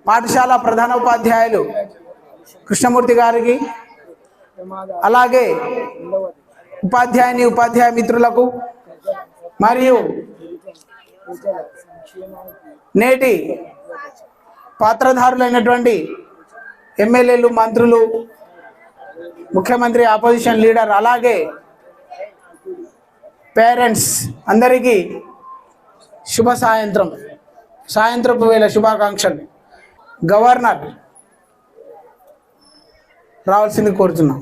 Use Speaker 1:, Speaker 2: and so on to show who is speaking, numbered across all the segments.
Speaker 1: పాఠశాల ప్రధానోపాధ్యాయులు కృష్ణమూర్తి గారికి, అలాగే ఉపాధ్యాయ మిత్రులకు మరియు నేటి పాత్రధారులైనటువంటి ఎమ్మెల్యేలు, మంత్రులు, ముఖ్యమంత్రి, ఆపోజిషన్ లీడర్, అలాగే పేరెంట్స్ అందరికీ సాయంత్రపు వేళ శుభాకాంక్షలు. గవర్నర్ రావాల్సింది కోరుతున్నాం.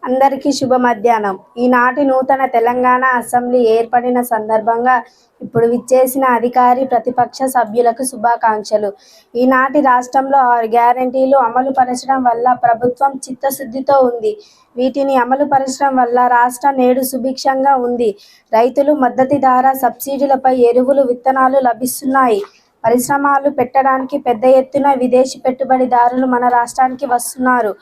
Speaker 2: అందరికీ శుభ మధ్యాహ్నం. ఈనాటి నూతన తెలంగాణ అసెంబ్లీ ఏర్పడిన సందర్భంగా ఇప్పుడు విచ్చేసిన అధికారి ప్రతిపక్ష సభ్యులకు శుభాకాంక్షలు. ఈనాటి రాష్ట్రంలో 6 గ్యారంటీలు అమలు పరచడం వల్ల ప్రభుత్వం చిత్తశుద్ధితో ఉంది. వీటిని అమలు పరచడం వల్ల రాష్ట్రం నేడు సుభిక్షంగా ఉంది. రైతులు మద్దతు ధర, సబ్సిడీలపై ఎరువులు, విత్తనాలు లభిస్తున్నాయి. పరిశ్రమలు పెట్టడానికి పెద్ద ఎత్తున విదేశీ పెట్టుబడిదారులు మన రాష్ట్రానికి వస్తున్నారు.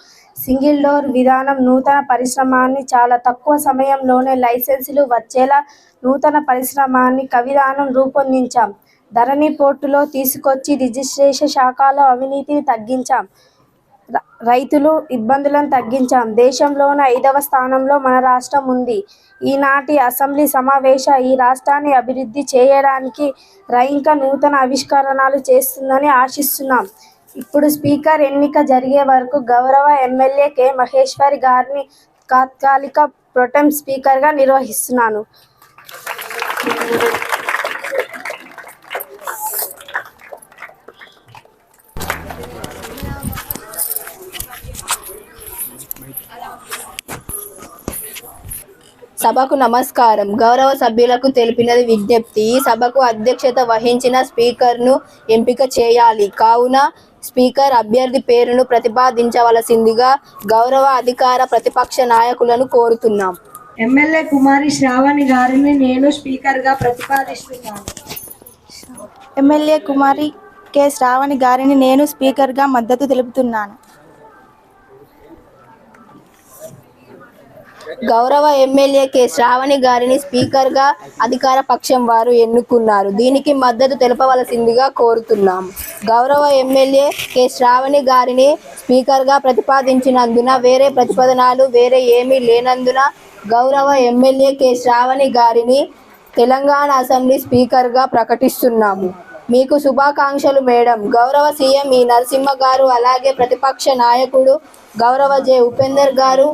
Speaker 2: సింగిల్ డోర్ విధానం నూతన పరిశ్రమాన్ని చాలా తక్కువ సమయంలోనే లైసెన్సులు వచ్చేలా నూతన పరిశ్రమాన్ని విధానం రూపొందించాం. ధరణి పోర్టులో తీసుకొచ్చి రిజిస్ట్రేషన్ శాఖలో అవినీతిని తగ్గించాం. రైతులు ఇబ్బందులను తగ్గించాం. దేశంలోనే 5వ స్థానంలో మన రాష్ట్రం ఉంది. ఈనాటి అసెంబ్లీ సమావేశ ఈ రాష్ట్రాన్ని అభివృద్ధి చేయడానికి ఇంకా నూతన ఆవిష్కరణలు చేస్తుందని ఆశిస్తున్నాం. ఇప్పుడు స్పీకర్ ఎన్నిక జరిగే వరకు గౌరవ ఎమ్మెల్యే కె మహేశ్వరి గారిని తాత్కాలిక ప్రొటెం స్పీకర్గా నిర్వహిస్తున్నాను.
Speaker 3: సభకు నమస్కారం. గౌరవ సభ్యులకు తెలిపినది విజ్ఞప్తి. ఈ సభకు అధ్యక్షత వహించిన స్పీకర్ను ఎంపిక చేయాలి. కావున స్పీకర్ అభ్యర్థి పేరును ప్రతిపాదించవలసిందిగా గౌరవ అధికార ప్రతిపక్ష నాయకులను కోరుతున్నాం.
Speaker 4: ఎమ్మెల్యే కుమారి శ్రావణి గారిని నేను స్పీకర్గా ప్రతిపాదిస్తున్నాను.
Speaker 5: ఎమ్మెల్యే కుమారి కె శ్రావణి గారిని నేను స్పీకర్గా మద్దతు తెలుపుతున్నాను.
Speaker 3: గౌరవ ఎమ్మెల్యే కె శ్రావణి గారిని స్పీకర్గా అధికార పక్షం వారు ఎన్నుకున్నారు. దీనికి మద్దతు తెలపవలసిందిగా కోరుతున్నాము. గౌరవ ఎమ్మెల్యే కె శ్రావణి గారిని స్పీకర్గా ప్రతిపాదించినందున వేరే ప్రతిపాదనలు ఏమీ లేనందున గౌరవ ఎమ్మెల్యే కె శ్రావణి గారిని తెలంగాణ అసెంబ్లీ స్పీకర్గా ప్రకటిస్తున్నాము. మీకు శుభాకాంక్షలు మేడం. గౌరవ సీఎం ఈ నరసింహ గారు, అలాగే ప్రతిపక్ష నాయకుడు గౌరవ జె ఉపేందర్ గారు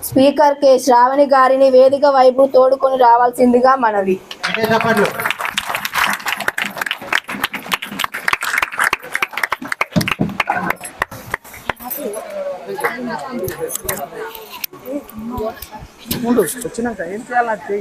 Speaker 3: స్పీకర్ కె శ్రావణి గారిని వేదిక వైపు తోడుకొని రావాల్సిందిగా మనవి.
Speaker 1: వచ్చినాక ఏం చేయాలి?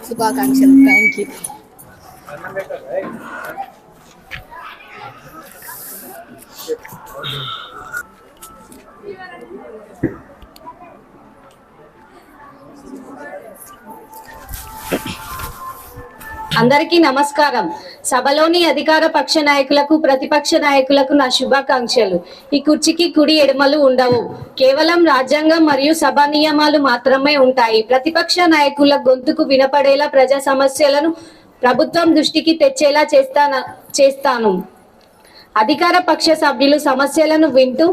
Speaker 3: శుభాకాంక్షలు. Thank you.
Speaker 6: అందరికీ నమస్కారం. సభలోని అధికార పక్ష నాయకులకు, ప్రతిపక్ష నాయకులకు నా శుభాకాంక్షలు. ఈ కుర్చీకి కుడి ఎడమలు ఉండవు. కేవలం రాజ్యాంగం మరియు సభా నియమాలు మాత్రమే ఉంటాయి. ప్రతిపక్ష నాయకుల గొంతుకు వినపడేలా ప్రజా సమస్యలను ప్రభుత్వం దృష్టికి తెచ్చేలా చేస్తాను. అధికార పక్ష సభ్యులు సమస్యలను వింటూ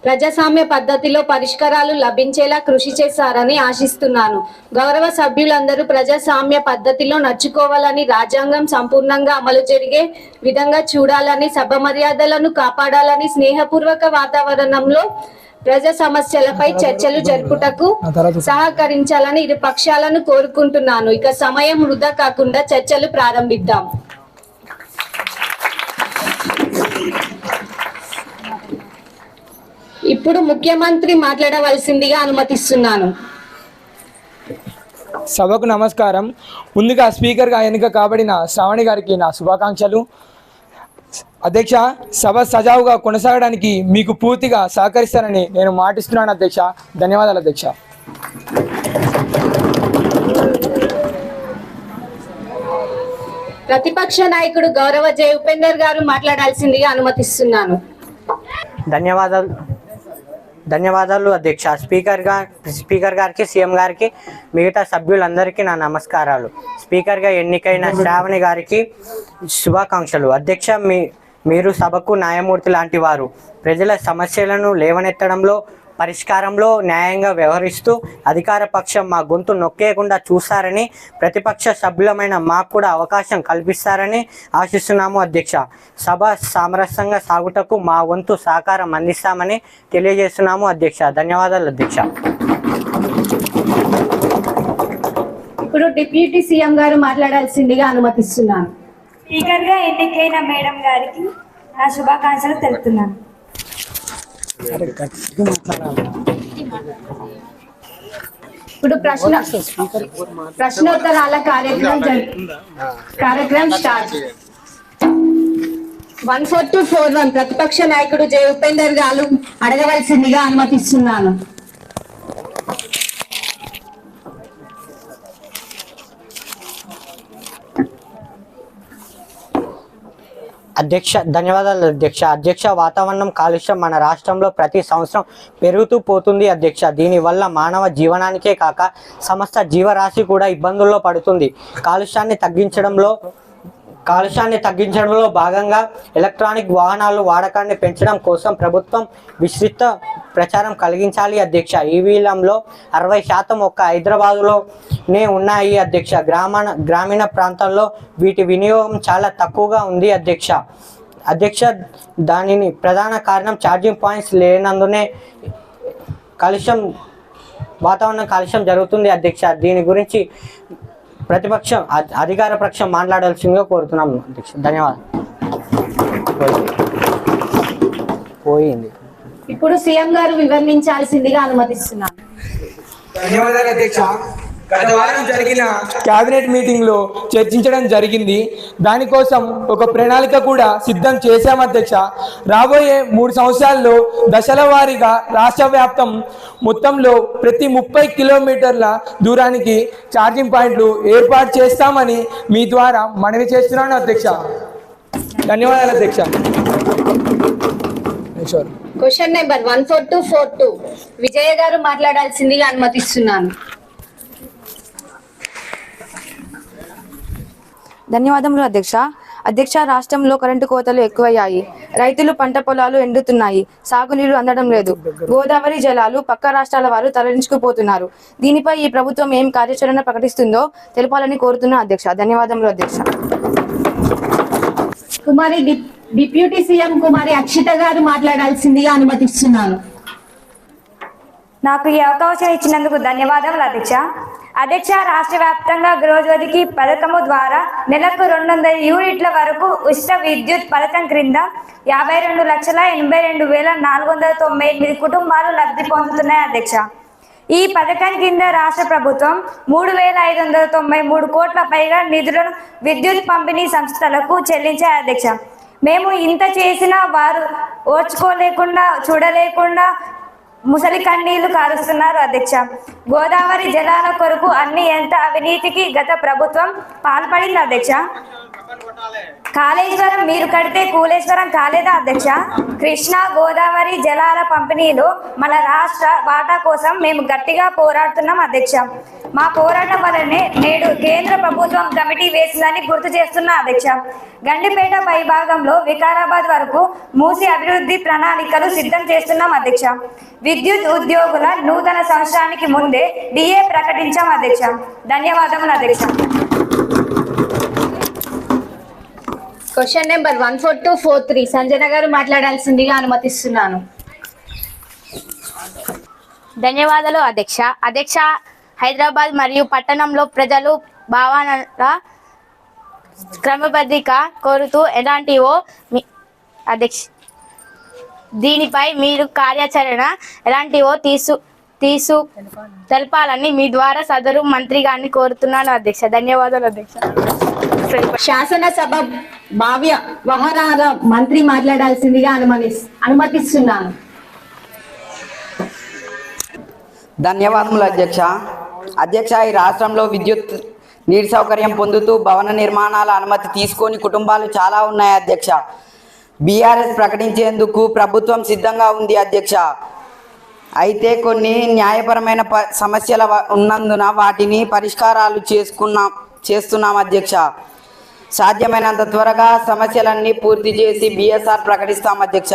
Speaker 6: ప్రజాస్వామ్య పద్ధతిలో పరిష్కారాలు లభించేలా కృషి చేస్తారని ఆశిస్తున్నాను. గౌరవ సభ్యులందరూ ప్రజాస్వామ్య పద్ధతిలో నడుచుకోవాలని, రాజ్యాంగం సంపూర్ణంగా అమలు జరిగే విధంగా చూడాలని, సభ మర్యాదలను కాపాడాలని, స్నేహపూర్వక వాతావరణంలో ప్రజా సమస్యలపై చర్చలు జరుపుటకు సహకరించాలని ఇరు పక్షాలను కోరుకుంటున్నాను. ఇక సమయం వృధా కాకుండా చర్చలు ప్రారంభిద్దాం. ఇప్పుడు ముఖ్యమంత్రి మాట్లాడవలసిందిగా అనుమతిస్తున్నాను.
Speaker 7: సభకు నమస్కారం. ముందుగా స్పీకర్గా ఎన్నిక కాబడిన శ్రావణి గారికి నా శుభాకాంక్షలు. అధ్యక్ష, సభ సజావుగా కొనసాగడానికి మీకు పూర్తిగా సహకరిస్తానని నేను మాటిస్తున్నాను అధ్యక్ష. ధన్యవాదాలు అధ్యక్ష.
Speaker 6: ప్రతిపక్ష నాయకుడు గౌరవ జె ఉపేందర్ గారు మాట్లాడాల్సిందిగా అనుమతిస్తున్నాను.
Speaker 8: ధన్యవాదాలు అధ్యక్ష. స్పీకర్ గారికి, సీఎం గారికి, మిగతా సభ్యులందరికీ నా నమస్కారాలు. స్పీకర్గా ఎన్నికైన శ్రావణి గారికి శుభాకాంక్షలు. అధ్యక్ష, మీరు సభకు న్యాయమూర్తి లాంటి వారు. ప్రజల సమస్యలను లేవనెత్తడంలో, పరిష్కారంలో న్యాయంగా వ్యవహరిస్తూ అధికార పక్షం మా గొంతు నొక్కేయకుండా చూస్తారని, ప్రతిపక్ష సభ్యులమైన మాకు కూడా అవకాశం కల్పిస్తారని ఆశిస్తున్నాము అధ్యక్ష. సభ సామరస్యంగా సాగుటకు మా వంతు సహకారం అందిస్తామని తెలియజేస్తున్నాము అధ్యక్ష. ధన్యవాదాలు అధ్యక్ష.
Speaker 6: ఇప్పుడు డిప్యూటీ సీఎం గారు మాట్లాడాల్సిందిగా అనుమతిస్తున్నాను.
Speaker 9: స్పీకర్గా ఎన్నికైన మేడం గారికి నా శుభాకాంక్షలు తెలుపుతున్నాను.
Speaker 6: ఇప్పుడు ప్రశ్నోత్తరాల కార్యక్రమం స్టార్ట్. 14241 ప్రతిపక్ష నాయకుడు జె ఉపేందర్ గారు అడగవలసిందిగా అనుమతిస్తున్నాను.
Speaker 8: ధన్యవాదాలు అధ్యక్ష. వాతావరణం కాలుష్యం మన రాష్ట్రంలో ప్రతి సంవత్సరం పెరుగుతూ పోతుంది అధ్యక్ష. దీనివల్ల మానవ జీవనానికే కాక సమస్త జీవరాశి కూడా ఇబ్బందుల్లో పడుతుంది. కాలుష్యాన్ని తగ్గించడంలో భాగంగా ఎలక్ట్రానిక్ వాహనాలు వాడకాన్ని పెంచడం కోసం ప్రభుత్వం విస్తృత ప్రచారం కలిగించాలి అధ్యక్ష. ఈవీఎంలో 60% ఒక్క హైదరాబాదులోనే ఉన్నాయి అధ్యక్ష. గ్రామీణ ప్రాంతాల్లో వీటి వినియోగం చాలా తక్కువగా ఉంది అధ్యక్ష. దానిని ప్రధాన కారణం ఛార్జింగ్ పాయింట్స్ లేనందునే వాతావరణ కాలుష్యం జరుగుతుంది అధ్యక్ష. దీని గురించి అధికార పక్షం మాట్లాడాల్సిందిగా కోరుతున్నాం అధ్యక్ష. ధన్యవాదాలు.
Speaker 6: ఇప్పుడు సీఎం గారు వివరించాల్సిందిగా అనుమతిస్తున్నాను.
Speaker 7: ధన్యవాదాలు అధ్యక్ష. గత వారం జరిగిన కేబినెట్ మీటింగ్ లో చర్చించడం జరిగింది. దానికోసం ఒక ప్రణాళిక కూడా సిద్ధం చేశాం అధ్యక్ష. రాబోయే 3 సంవత్సరాల్లో దశల వారీగా రాష్ట్ర వ్యాప్తం మొత్తంలో ప్రతి 30 కిలోమీటర్ల దూరానికి ఛార్జింగ్ పాయింట్లు ఏర్పాటు చేస్తామని మీ ద్వారా మనవి చేస్తున్నాను అధ్యక్ష. ధన్యవాదాలు అధ్యక్ష.
Speaker 6: క్వశ్చన్ నెంబర్ 14242 విజయ గారు మాట్లాడాల్సిందిగా అనుమతిస్తున్నాను.
Speaker 5: ధన్యవాదములు అధ్యక్ష. రాష్ట్రంలో కరెంటు కోతలు ఎక్కువయ్యాయి. రైతులు పంట పొలాలు ఎండుతున్నాయి. సాగునీరు అందడం లేదు. గోదావరి జలాలు పక్క రాష్ట్రాల వారు తరలించుకుపోతున్నారు. దీనిపై ఈ ప్రభుత్వం ఏం కార్యాచరణ ప్రకటిస్తుందో తెలపాలని కోరుతున్నా అధ్యక్ష. ధన్యవాదములు అధ్యక్ష.
Speaker 6: డిప్యూటీ సీఎం కుమారి అక్షిత గారు మాట్లాడాల్సిందిగా అనుమతిస్తున్నాను.
Speaker 9: నాకు ఈ అవకాశం ఇచ్చినందుకు ధన్యవాదములు అధ్యక్ష. రాష్ట్ర వ్యాప్తంగా గృహజ్యోతికి పథకము ద్వారా నెలకు 200 యూనిట్ల వరకు ఉచిత విద్యుత్ పథకం క్రింద 52,82,498 కుటుంబాలు లబ్ధి పొందుతున్నాయి అధ్యక్ష. ఈ పథకం కింద రాష్ట్ర ప్రభుత్వం 3,593 కోట్ల పైగా నిధులను విద్యుత్ పంపిణీ సంస్థలకు చెల్లించాయి అధ్యక్ష. మేము ఇంత చేసినా వారు ఓర్చుకోలేకుండా చూడలేకుండా ముసలి కన్నీళ్లు కారుస్తున్నారు అధ్యక్ష. గోదావరి జలాల కొరకు ఎంత అవినీతికి గత ప్రభుత్వం పాల్పడింది అధ్యక్ష. కాళేశ్వరం మీరు కడితే కూలేశ్వరం కాలేదా అధ్యక్ష? కృష్ణా గోదావరి జలాల పంపిణీలో మన రాష్ట్ర వాటా కోసం మేము గట్టిగా పోరాడుతున్నాం అధ్యక్ష. మా పోరాటం వల్లనే నేడు కేంద్ర ప్రభుత్వం కమిటీ వేసిందని గుర్తు చేస్తున్నా అధ్యక్ష. గండిపేట పై భాగంలో వికారాబాద్ వరకు మూసి అభివృద్ధి ప్రణాళికలు సిద్ధం చేస్తున్నాం అధ్యక్ష. విద్యుత్ ఉద్యోగుల నూతన సంవత్సరానికి ముందే డిఏ ప్రకటించాం అధ్యక్ష. ధన్యవాదములు అధ్యక్ష.
Speaker 6: క్వశ్చన్ నెంబర్ 14243 సంజన గారు మాట్లాడాల్సిందిగా అనుమతిస్తున్నాను.
Speaker 2: ధన్యవాదాలు అధ్యక్ష. హైదరాబాద్ మరియు పట్టణంలో ప్రజలు భావనల క్రమబద్ధీక కోరుతూ ఎలాంటివో అధ్యక్ష దీనిపై మీరు కార్యాచరణ ఎలాంటివో తెలపాలని మీ ద్వారా సదరు మంత్రి గారిని కోరుతున్నాను అధ్యక్ష. ధన్యవాదాలు అధ్యక్ష.
Speaker 6: శాసనసభ భావ్య వ్యవహారాల మంత్రి మాట్లాడాల్సిందిగా అనుమతిస్తున్నాను.
Speaker 10: ధన్యవాదములు అధ్యక్ష. ఈ రాష్ట్రంలో విద్యుత్ నీటి సౌకర్యం పొందుతూ భవన నిర్మాణాల అనుమతి తీసుకొని కుటుంబాలు చాలా ఉన్నాయి అధ్యక్ష. బీఆర్ఎస్ ప్రకటించేందుకు ప్రభుత్వం సిద్ధంగా ఉంది అధ్యక్ష. అయితే కొన్ని న్యాయపరమైన సమస్యలు ఉన్నందున వాటిని పరిష్కారాలు చేస్తున్నాం అధ్యక్ష. సాధ్యమైనంత త్వరగా సమస్యలన్నీ పూర్తి చేసి బీఎస్ఆర్ ప్రకటిస్తాం అధ్యక్ష.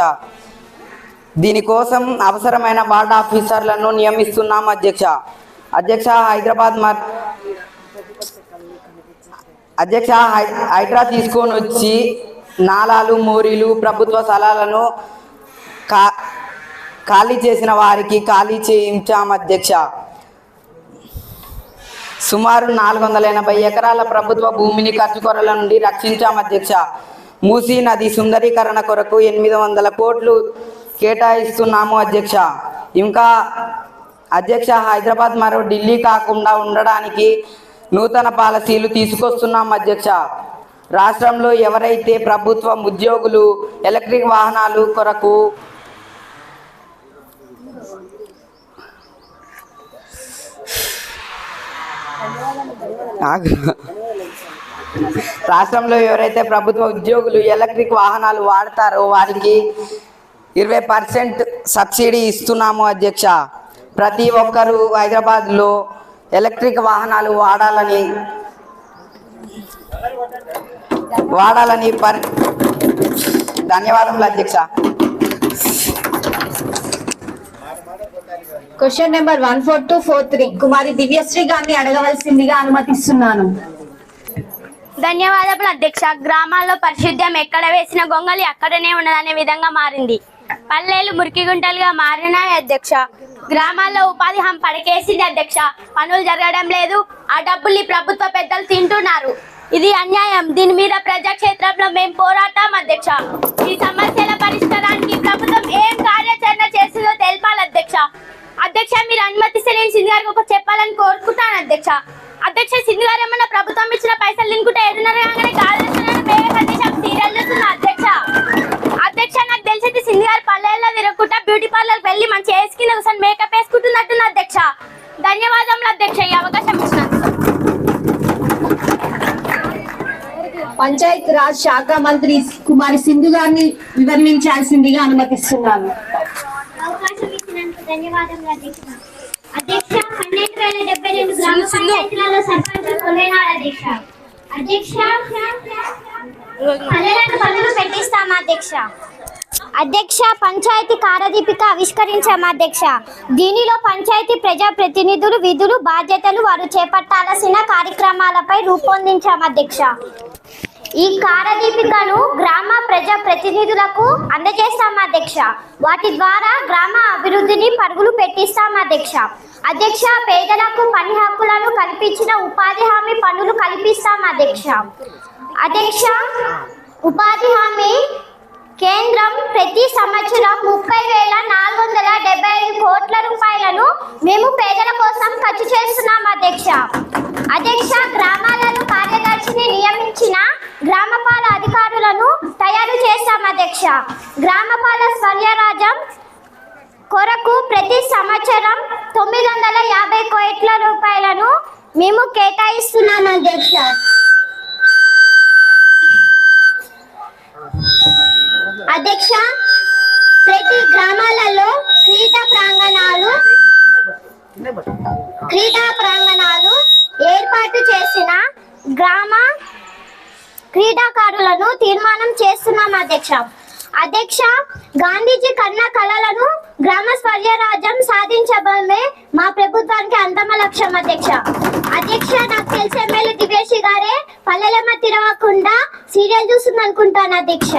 Speaker 10: దీనికోసం అవసరమైన వార్డ్ ఆఫీసర్లను నియమిస్తున్నాం అధ్యక్ష. హైడ్రా తీసుకొని వచ్చి నాలాలు మోరీలు ప్రభుత్వ స్థలాలను ఖాళీ చేసిన వారికి ఖాళీ చేయించాం అధ్యక్ష. సుమారు 480 ఎకరాల ప్రభుత్వ భూమిని ఖర్చుకొరల నుండి రక్షించాం అధ్యక్ష. మూసీ నది సుందరీకరణ కొరకు 800 కోట్లు కేటాయిస్తున్నాము అధ్యక్ష. ఇంకా అధ్యక్ష, హైదరాబాద్ మరియు ఢిల్లీ కాకుండా ఉండడానికి నూతన పాలసీలు తీసుకొస్తున్నాం అధ్యక్ష. రాష్ట్రంలో ఎవరైతే ప్రభుత్వ ఉద్యోగులు ఎలక్ట్రిక్ వాహనాలు కొరకు ఎలక్ట్రిక్ వాహనాలు వాడతారో వారికి 20% సబ్సిడీ ఇస్తున్నాము అధ్యక్ష. ప్రతి ఒక్కరూ హైదరాబాద్లో ఎలక్ట్రిక్ వాహనాలు వాడాలని ధన్యవాదములు అధ్యక్ష.
Speaker 6: క్వశ్చన్ నెంబర్ 14243 కుమారి దివ్యశ్రీ గారిని అడగవలసిందిగా అనుమతిస్తున్నాను.
Speaker 11: ధన్యవాదాలు అధ్యక్ష. గ్రామాల్లో పరిశుద్ధ్యం ఎక్కడ వేసిన గొంగలి అక్కడనే ఉన్నదనే విధంగా మారింది. పల్లెలు మురికి గుంటలుగా మారినాయి అధ్యక్ష. గ్రామాల్లో ఉపాధి హామీ పడకేసింది అధ్యక్ష. పనులు జరగడం లేదు. ఆ డబ్బుల్ని ప్రభుత్వ పెద్దలు తింటున్నారు. ఇది అన్యాయం. దీని మీద ప్రజాక్షేత్రంలో మేము పోరాటం అధ్యక్ష. ఈ సమస్యల పరిష్కారానికి ప్రభుత్వం ఏం కార్యాచరణ చేస్తుందో తెలపాలి అధ్యక్ష. అధ్యక్ష, మీరు అనుమతిస్తే నేను సింధు గారికి ఒక చెప్పాలని కోరుకుంటాను అధ్యక్ష. సింధు గారు ఏమన్నా ప్రభుత్వం ఇచ్చిన పైసలు తినుకుంటే 7:30 కాదు సీరియల్ చూస్తున్నా అధ్యక్ష. నాకు తెలిసి సింధు గారు పల్లెల్లో తిరగకుండా బ్యూటీ పార్లర్ వెళ్ళి మంచి వేసుకుని ఒకసారి మేకప్ వేసుకుంటున్నట్టుంది అధ్యక్ష. ధన్యవాదములు అధ్యక్ష ఈ అవకాశం ఇచ్చినందుకు.
Speaker 6: పంచాయత్ రాజ్ శాఖ మంత్రి కుమారి సింధు గారిని వివరించాల్సిందిగా అనుమతిస్తున్నాను.
Speaker 11: అవకాశం ఇచ్చినందుకు ధన్యవాదములు అధ్యక్ష. 12,072 గ్రామ పంచాయతీలలో సర్పంచులు కొలువైనారు అధ్యక్ష. పల్లెలకు పనులు పెట్టిస్తామా అధ్యక్ష. పంచాయతీ కార్యదీపిక ఆవిష్కరించాము అధ్యక్ష. దీనిలో పంచాయతీ ప్రజాప్రతినిధులు విధులు బాధ్యతలు వారు చేపట్టాల్సిన కార్యక్రమాలపై రూపొందించాము అధ్యక్ష. ఈ కార్యదీపికను గ్రామ ప్రజా ప్రతినిధులకు అందజేస్తాము అధ్యక్ష. వాటి ద్వారా గ్రామ అభివృద్ధిని పరుగులు పెట్టిస్తాము అధ్యక్ష. పేదలకు పని హక్కులను కల్పించిన ఉపాధి హామీ పనులు కల్పిస్తాము అధ్యక్ష. ఉపాధి హామీ కేంద్రం ప్రతి సంవత్సరం 30,475 కోట్ల రూపాయలను మేము పేదల కోసం ఖర్చు చేస్తున్నాం అధ్యక్ష. గ్రామాలలో కార్యదర్శిని నియమించిన గ్రామపాల అధికారులను తయారు చేస్తాం అధ్యక్ష. గ్రామపాల స్వర్యరాజ్యం కొరకు ప్రతి సంవత్సరం 950 కోట్ల రూపాయలను మేము కేటాయిస్తున్నాం అధ్యక్ష. ప్రతి గ్రామాలలో క్రీడా ప్రాంగణాలు ఏర్పాటు చేసిన గ్రామ క్రీడాకారులను తీర్మానం చేస్తున్నాం అధ్యక్ష. గాంధీజీ కన్న కళలను గ్రామ స్వర్యరాజ్యం సాధించడమే మా ప్రభుత్వానికి అంతమ లక్ష్యం అధ్యక్ష. నాకు తెలిసి ఎమ్మెల్యే దివ్యశ్రీ గారే పల్లెలమ్మ తిరగకుండా సీరియల్ చూస్తుంది అనుకుంటాను అధ్యక్ష.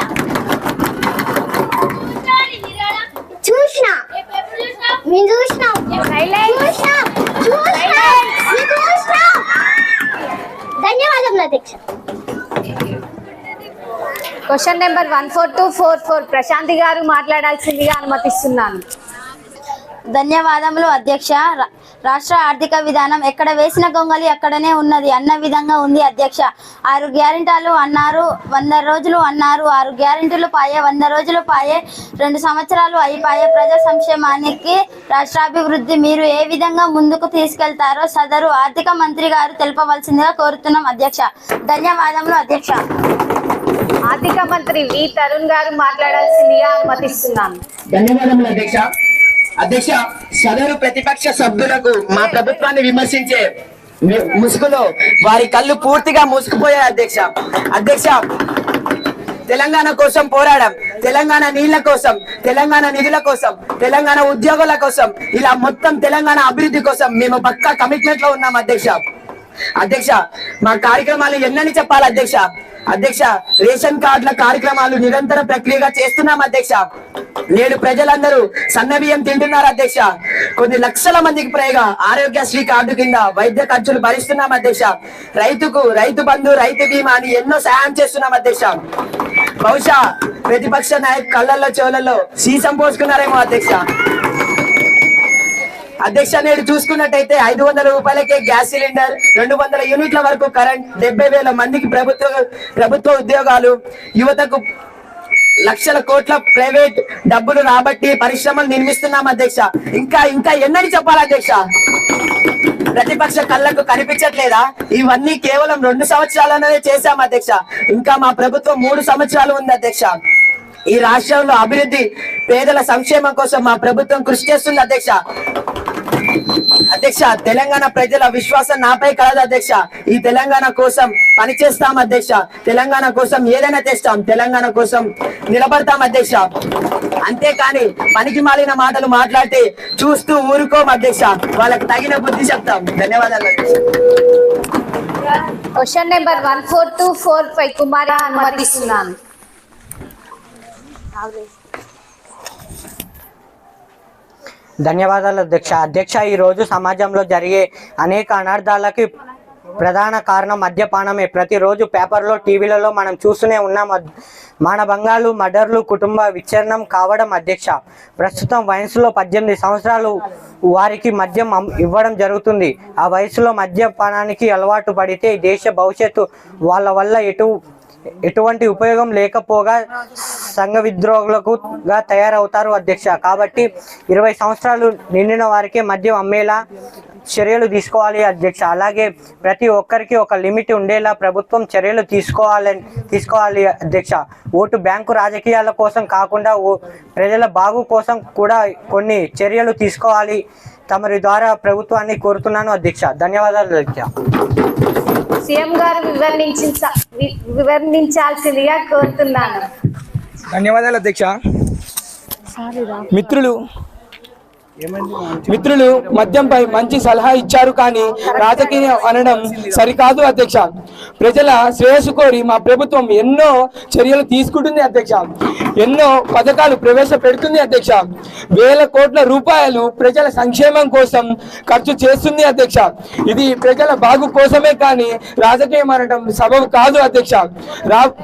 Speaker 11: ధన్యవాదములు అధ్యక్ష.
Speaker 6: క్వశ్చన్ నెంబర్ 14244 ప్రశాంతి గారు మాట్లాడాల్సిందిగా అనుమతిస్తున్నాను.
Speaker 2: ధన్యవాదములు అధ్యక్ష.
Speaker 11: రాష్ట్ర ఆర్థిక విధానం ఎక్కడ వేసిన గొంగలి అక్కడనే ఉన్నది అన్న విధంగా ఉంది అధ్యక్ష. 6 గ్యారెంటీలు అన్నారు, 100 రోజులు అన్నారు. 6 గ్యారెంటీలు పాయే, 100 రోజులు పాయే, 2 సంవత్సరాలు అయిపోయే. ప్రజా సంక్షేమానికి రాష్ట్రాభివృద్ధి మీరు ఏ విధంగా ముందుకు తీసుకెళ్తారో సదరు ఆర్థిక మంత్రి గారు తెలపవలసిందిగా కోరుతున్నాం అధ్యక్ష. ధన్యవాదములు అధ్యక్ష.
Speaker 6: ఆర్థిక మంత్రి వి తరుణ్ గారు మాట్లాడాల్సిందిగా అనుమతిస్తున్నాను.
Speaker 12: ధన్యవాదములు అధ్యక్ష. అధ్యక్ష, సదరు ప్రతిపక్ష సభ్యులకు మా ప్రభుత్వాన్ని విమర్శించే ముసుగులో వారి కళ్ళు పూర్తిగా మూసుకుపోయాయి అధ్యక్ష. అధ్యక్ష, తెలంగాణ కోసం పోరాడాం, తెలంగాణ నీళ్ల కోసం, తెలంగాణ నిధుల కోసం, తెలంగాణ ఉద్యోగుల కోసం, ఇలా మొత్తం తెలంగాణ అభివృద్ధి కోసం మేము పక్కా కమిట్మెంట్ లో ఉన్నాం అధ్యక్ష. అధ్యక్ష, మా కార్యక్రమాలు ఎన్నని చెప్పాలి అధ్యక్ష. అధ్యక్ష, రేషన్ కార్డుల కార్యక్రమాలు నిరంతర ప్రక్రియగా చేస్తున్నాం అధ్యక్ష. నేడు ప్రజలందరూ సన్నబియ్యం తింటున్నారు అధ్యక్ష. కొన్ని లక్షల మందికి పైగా ఆరోగ్యశ్రీ కార్డు కింద వైద్య ఖర్చులు భరిస్తున్నాం అధ్యక్ష. రైతుకు రైతు బంధు, రైతు బీమా అని ఎన్నో సహాయం చేస్తున్నాం అధ్యక్ష. బహుశా ప్రతిపక్ష నాయకు కళ్ళల్లో చెవులలో సీసం పోసుకున్నారేమో అధ్యక్ష. అధ్యక్ష, నేడు చూసుకున్నట్టయితే 500 రూపాయలకే గ్యాస్ సిలిండర్, 200 యూనిట్ల వరకు కరెంట్, 70,000 మందికి ప్రభుత్వ ఉద్యోగాలు, యువతకు లక్షల కోట్ల ప్రైవేట్ డబ్బులు రాబట్టి పరిశ్రమలు నిర్మిస్తున్నాం అధ్యక్ష. ఇంకా ఇంకా ఎన్నని చెప్పాలి అధ్యక్ష. ప్రతిపక్ష కళ్ళకు కనిపించట్లేదా? ఇవన్నీ కేవలం 2 సంవత్సరాలనే చేశాం అధ్యక్ష. ఇంకా మా ప్రభుత్వం 3 సంవత్సరాలు ఉంది అధ్యక్ష. ఈ రాష్ట్రంలో అభివృద్ధి, పేదల సంక్షేమం కోసం మా ప్రభుత్వం కృషి చేస్తుంది అధ్యక్ష. అధ్యక్ష, తెలంగాణ ప్రజల విశ్వాసం నాపై కలదు అధ్యక్ష. ఈ తెలంగాణ కోసం పనిచేస్తాం అధ్యక్ష. తెలంగాణ కోసం ఏదైనా తెస్తాం, తెలంగాణ కోసం నిలబడతాం అధ్యక్ష. అంతేకాని పనికి మాలిన మాటలు మాట్లాడితే చూస్తూ ఊరుకోం అధ్యక్ష. వాళ్ళకి తగిన బుద్ధి చెప్తాం. ధన్యవాదాలు అధ్యక్ష.
Speaker 6: క్వశ్చన్ నెంబర్ 14245 కుమారి అనుమతిస్తున్నాను.
Speaker 8: ధన్యవాదాలు అధ్యక్ష. అధ్యక్ష, ఈరోజు సమాజంలో జరిగే అనేక అనర్థాలకి ప్రధాన కారణం మద్యపానమే. ప్రతిరోజు పేపర్లో, టీవీలలో మనం చూస్తూనే ఉన్నాం. మానభంగాలు, మర్డర్లు, కుటుంబ విచ్ఛిన్నం కావడం అధ్యక్ష. ప్రస్తుతం వయసులో 18 సంవత్సరాలు వారికి మద్యం ఇవ్వడం జరుగుతుంది. ఆ వయసులో మద్యపానానికి అలవాటు పడితే దేశ భవిష్యత్తు వాళ్ళ వల్ల ఎటువంటి ఉపయోగం లేకపోగా సంఘ విద్రోహులుగా తయారవుతారు అధ్యక్ష. కాబట్టి 20 సంవత్సరాలు నిండిన వారికి మద్యం అమ్మేలా చర్యలు తీసుకోవాలి అధ్యక్ష. అలాగే ప్రతి ఒక్కరికి ఒక లిమిట్ ఉండేలా ప్రభుత్వం చర్యలు తీసుకోవాలి అధ్యక్ష. ఓటు బ్యాంకు రాజకీయాల కోసం కాకుండా ప్రజల బాగు కోసం కూడా కొన్ని చర్యలు తీసుకోవాలి. తమరి ద్వారా ప్రభుత్వాన్ని కోరుతున్నాను అధ్యక్ష. ధన్యవాదాలు అధ్యక్ష.
Speaker 6: సీఎం గారు వివరించాల్సిందిగా కోరుతున్నాను.
Speaker 7: ధన్యవాదాలు అధ్యక్ష. మిత్రులు మద్యంపై మంచి సలహా ఇచ్చారు, కానీ రాజకీయం అనడం సరికాదు అధ్యక్ష. ప్రజల శ్రేయస్సు కోరి మా ప్రభుత్వం ఎన్నో చర్యలు తీసుకుంటుంది అధ్యక్ష. ఎన్నో పథకాలు ప్రవేశపెడుతుంది అధ్యక్ష. వేల కోట్ల రూపాయలు ప్రజల సంక్షేమం కోసం ఖర్చు చేస్తుంది అధ్యక్ష. ఇది ప్రజల బాగు కోసమే, కానీ రాజకీయం అనడం సబబు కాదు అధ్యక్ష.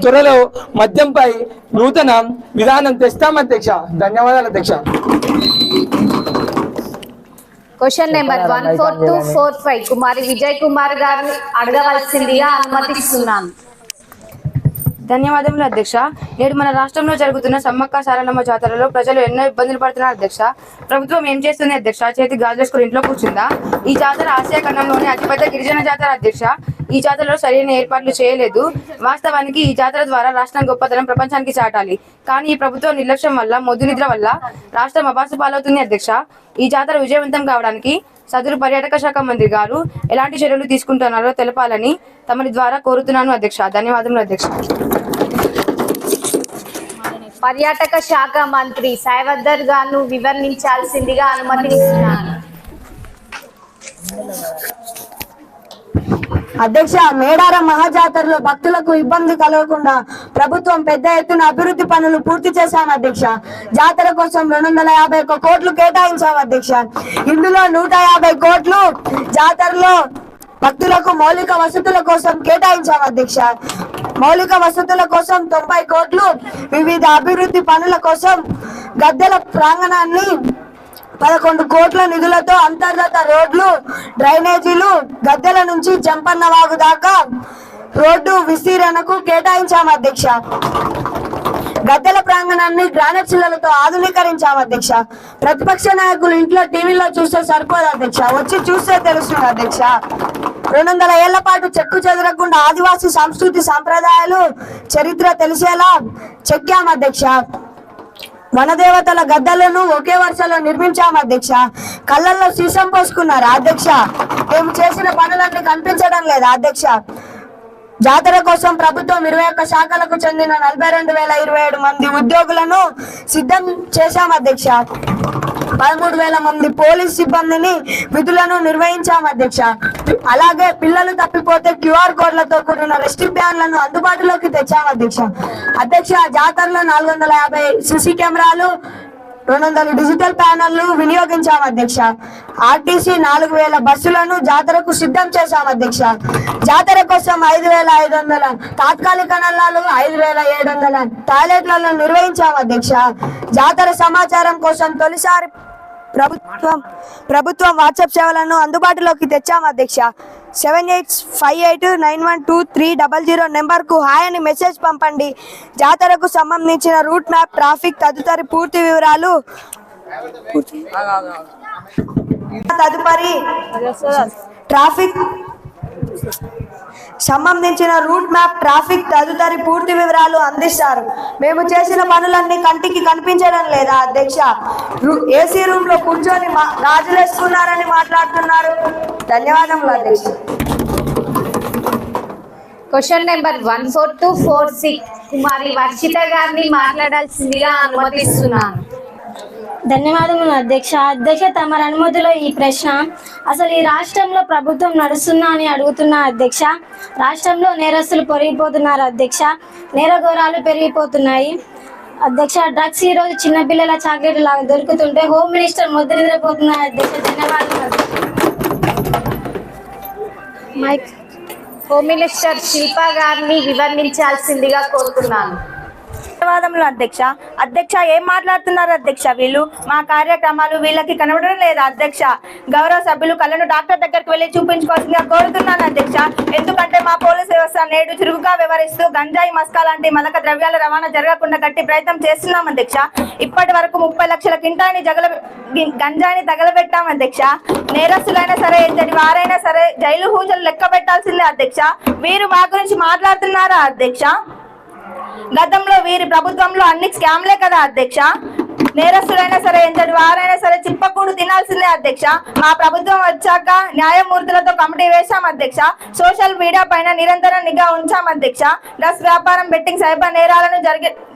Speaker 7: త్వరలో మద్యంపై నూతన విధానం తెస్తాం అధ్యక్ష. ధన్యవాదాలు అధ్యక్ష.
Speaker 6: క్వశ్చన్ నెంబర్ 14245 కుమారి విజయ్ కుమార్ గారు అడగవలసిందిగా అనుమతిస్తున్నాను.
Speaker 5: ధన్యవాదములు అధ్యక్ష. నేడు మన రాష్ట్రంలో జరుగుతున్న సమ్మక్క సారలమ్మ జాతరలో ప్రజలు ఎన్నో ఇబ్బందులు పడుతున్నారు అధ్యక్ష. ప్రభుత్వం ఏం చేస్తుంది అధ్యక్ష? చేతి గాజులేసుకుని ఇంట్లో కూర్చుందా? ఈ జాతర ఆసియా ఖండంలోనే అతిపెద్ద గిరిజన జాతర అధ్యక్ష. ఈ జాతరలో సరైన ఏర్పాట్లు చేయలేదు. వాస్తవానికి ఈ జాతర ద్వారా రాష్ట్రం గొప్పతనం ప్రపంచానికి చాటాలి, కానీ ఈ ప్రభుత్వం నిర్లక్ష్యం వల్ల, మొద్దు నిద్ర వల్ల రాష్ట్రం అబాసు పాలవుతుంది అధ్యక్ష. ఈ జాతర విజయవంతం కావడానికి సదరు పర్యాటక శాఖ మంత్రి గారు ఎలాంటి చర్యలు తీసుకుంటున్నారో తెలపాలని తమరి ద్వారా కోరుతున్నాను అధ్యక్ష. ధన్యవాదములు అధ్యక్ష.
Speaker 6: పర్యాటక శాఖ మంత్రి సైవద్దర్ గారు వివరించాల్సిందిగా అనుమతిస్తున్నాను.
Speaker 13: అధ్యక్ష, మేడారం మహాజాతరలో భక్తులకు ఇబ్బంది కలగకుండా ప్రభుత్వం పెద్ద ఎత్తున అభివృద్ధి పనులు పూర్తి చేశాం అధ్యక్ష. జాతర కోసం 251 కోట్లు కేటాయించాం అధ్యక్ష. ఇందులో 150 కోట్లు జాతరలో భక్తులకు మౌలిక వసతుల కోసం కేటాయించాం అధ్యక్ష. మౌలిక వసతుల కోసం 90 కోట్లు, వివిధ అభివృద్ధి పనుల కోసం గద్దెల ప్రాంగణాన్ని 11 కోట్ల నిధులతో అంతర్గత రోడ్లు, డ్రైనేజీలు, గద్దెల నుంచి జంపన్న వాగు దాకా రోడ్డు విస్తీరణకు కేటాయించాము అధ్యక్ష. గద్దెల ప్రాంగణాన్ని గ్రానైట్ శిలలతో ఆధునీకరించాము అధ్యక్ష. ప్రతిపక్ష నాయకులు ఇంట్లో టీవీలో చూస్తే సరిపోదు అధ్యక్ష, వచ్చి చూస్తే తెలుస్తుంది అధ్యక్ష. 200 ఏళ్ల పాటు చెక్కు చెదరకుండా ఆదివాసీ సంస్కృతి సంప్రదాయాలు చరిత్ర తెలిసేలా చెక్కాము అధ్యక్ష. వనదేవతల గద్దలను ఒకే వరుసలో నిర్మించాము అధ్యక్ష. కళ్ళల్లో సీసం పోసుకున్నారు అధ్యక్ష. మేము చేసిన పనులన్నీ కనిపించడం లేదా అధ్యక్ష. జాతర కోసం ప్రభుత్వం 21 శాఖలకు చెందిన 42,027 మంది ఉద్యోగులను సిద్ధం చేశాం అధ్యక్ష. 13,000 మంది పోలీస్ సిబ్బందిని విధులను నిర్వహించాం అధ్యక్ష. అలాగే పిల్లలు తప్పిపోతే QR కోడ్లతో కూడిన రెస్ట్రిక్ట్ బ్యాన్లను అందుబాటులోకి తెచ్చాం అధ్యక్ష. అధ్యక్ష, జాతరలో 450 CC కెమెరాలు, 200 డిజిటల్ ప్యానెళ్లు వినియోగించాం అధ్యక్ష. RTC 4,000 బస్సులను జాతరకు సిద్ధం చేశాం అధ్యక్ష. జాతర కోసం 5,500 తాత్కాలిక నల్లాలు, 5,700 టాయిలెట్లను నిర్వహించాం అధ్యక్ష. జాతర సమాచారం కోసం తొలిసారి ప్రభుత్వం వాట్సాప్ సేవలను అందుబాటులోకి తెచ్చాం అధ్యక్ష. 7858912300 నెంబర్కు హాయ్ అని మెసేజ్ పంపండి. జాతరకు సంబంధించిన రూట్ మ్యాప్, ట్రాఫిక్ తదుపరి పూర్తి వివరాలు అందిస్తారు. మేము చేసిన పనులన్నీ కంటికి కనిపించడం లేదా అధ్యక్ష. ఏసీ రూమ్ లో కూర్చొని గాజులేసుకున్నారని మాట్లాడుతున్నారు. ధన్యవాదములు అధ్యక్ష.
Speaker 6: క్వశ్చన్ నెంబర్ 14246 కుమారి వర్షిత గారిని మాట్లాడాల్సిందిగా అనుమతిస్తున్నాను.
Speaker 2: ధన్యవాదములు అధ్యక్ష. అధ్యక్ష, తమ అనుమతిలో ఈ ప్రశ్న. అసలు ఈ రాష్ట్రంలో ప్రభుత్వం నడుస్తుందా అని అడుగుతున్నా అధ్యక్ష. రాష్ట్రంలో నేరస్తులు పెరిగిపోతున్నారు అధ్యక్ష. నేరఘోరాలు పెరిగిపోతున్నాయి అధ్యక్ష. డ్రగ్స్ ఈ రోజు చిన్నపిల్లల చాక్లెట్ లాగా దొరుకుతుంటే హోమ్ మినిస్టర్ ముద్ర నిద్రపోతున్నారు అధ్యక్ష. ధన్యవాదాలు.
Speaker 6: మైక్ హోమ్ మినిస్టర్ శిల్పా గారిని వివరించాల్సిందిగా కోరుతున్నాను.
Speaker 9: ధన్యవాదములు అధ్యక్ష. అధ్యక్ష, ఏం మాట్లాడుతున్నారు అధ్యక్ష? వీళ్ళు మా కార్యక్రమాలు వీళ్ళకి కనబడడం లేదా అధ్యక్ష? గౌరవ సభ్యులు కళ్ళను డాక్టర్ దగ్గరికి వెళ్ళి చూపించుకోవాల్సిందిగా కోరుతున్నాను అధ్యక్ష. ఎందుకంటే మా పోలీస్ వ్యవస్థ నేడు చురుకుగా వ్యవహరిస్తూ గంజాయి, మస్కా లాంటి మదక ద్రవ్యాల రవాణా జరగకుండా గట్టి ప్రయత్నం చేస్తున్నాం అధ్యక్ష. ఇప్పటి వరకు 30 లక్షల కింటాని గంజాయిని తగలబెట్టాం అధ్యక్ష. నేరస్తులైనా సరే, ఎంతటి వారైనా సరే జైలు హూజలు లెక్క పెట్టాల్సిందే అధ్యక్ష. వీరు మా గురించి మాట్లాడుతున్నారా అధ్యక్ష? గతంలో వీరి ప్రభుత్వంలో అన్ని స్కామ్లే కదా అధ్యక్ష. నేరస్తులైనా సరే, ఎంతటి వారైనా సరే చిప్పకూడు తినాల్సిందే అధ్యక్ష. మా ప్రభుత్వం వచ్చాక న్యాయమూర్తులతో కమిటీ వేశాం అధ్యక్ష. సోషల్ మీడియా పైన నిరంతరం నిఘా ఉంచాం అధ్యక్ష. డ్రగ్స్ వ్యాపారం, బెట్టింగ్, సైబర్ నేరాలను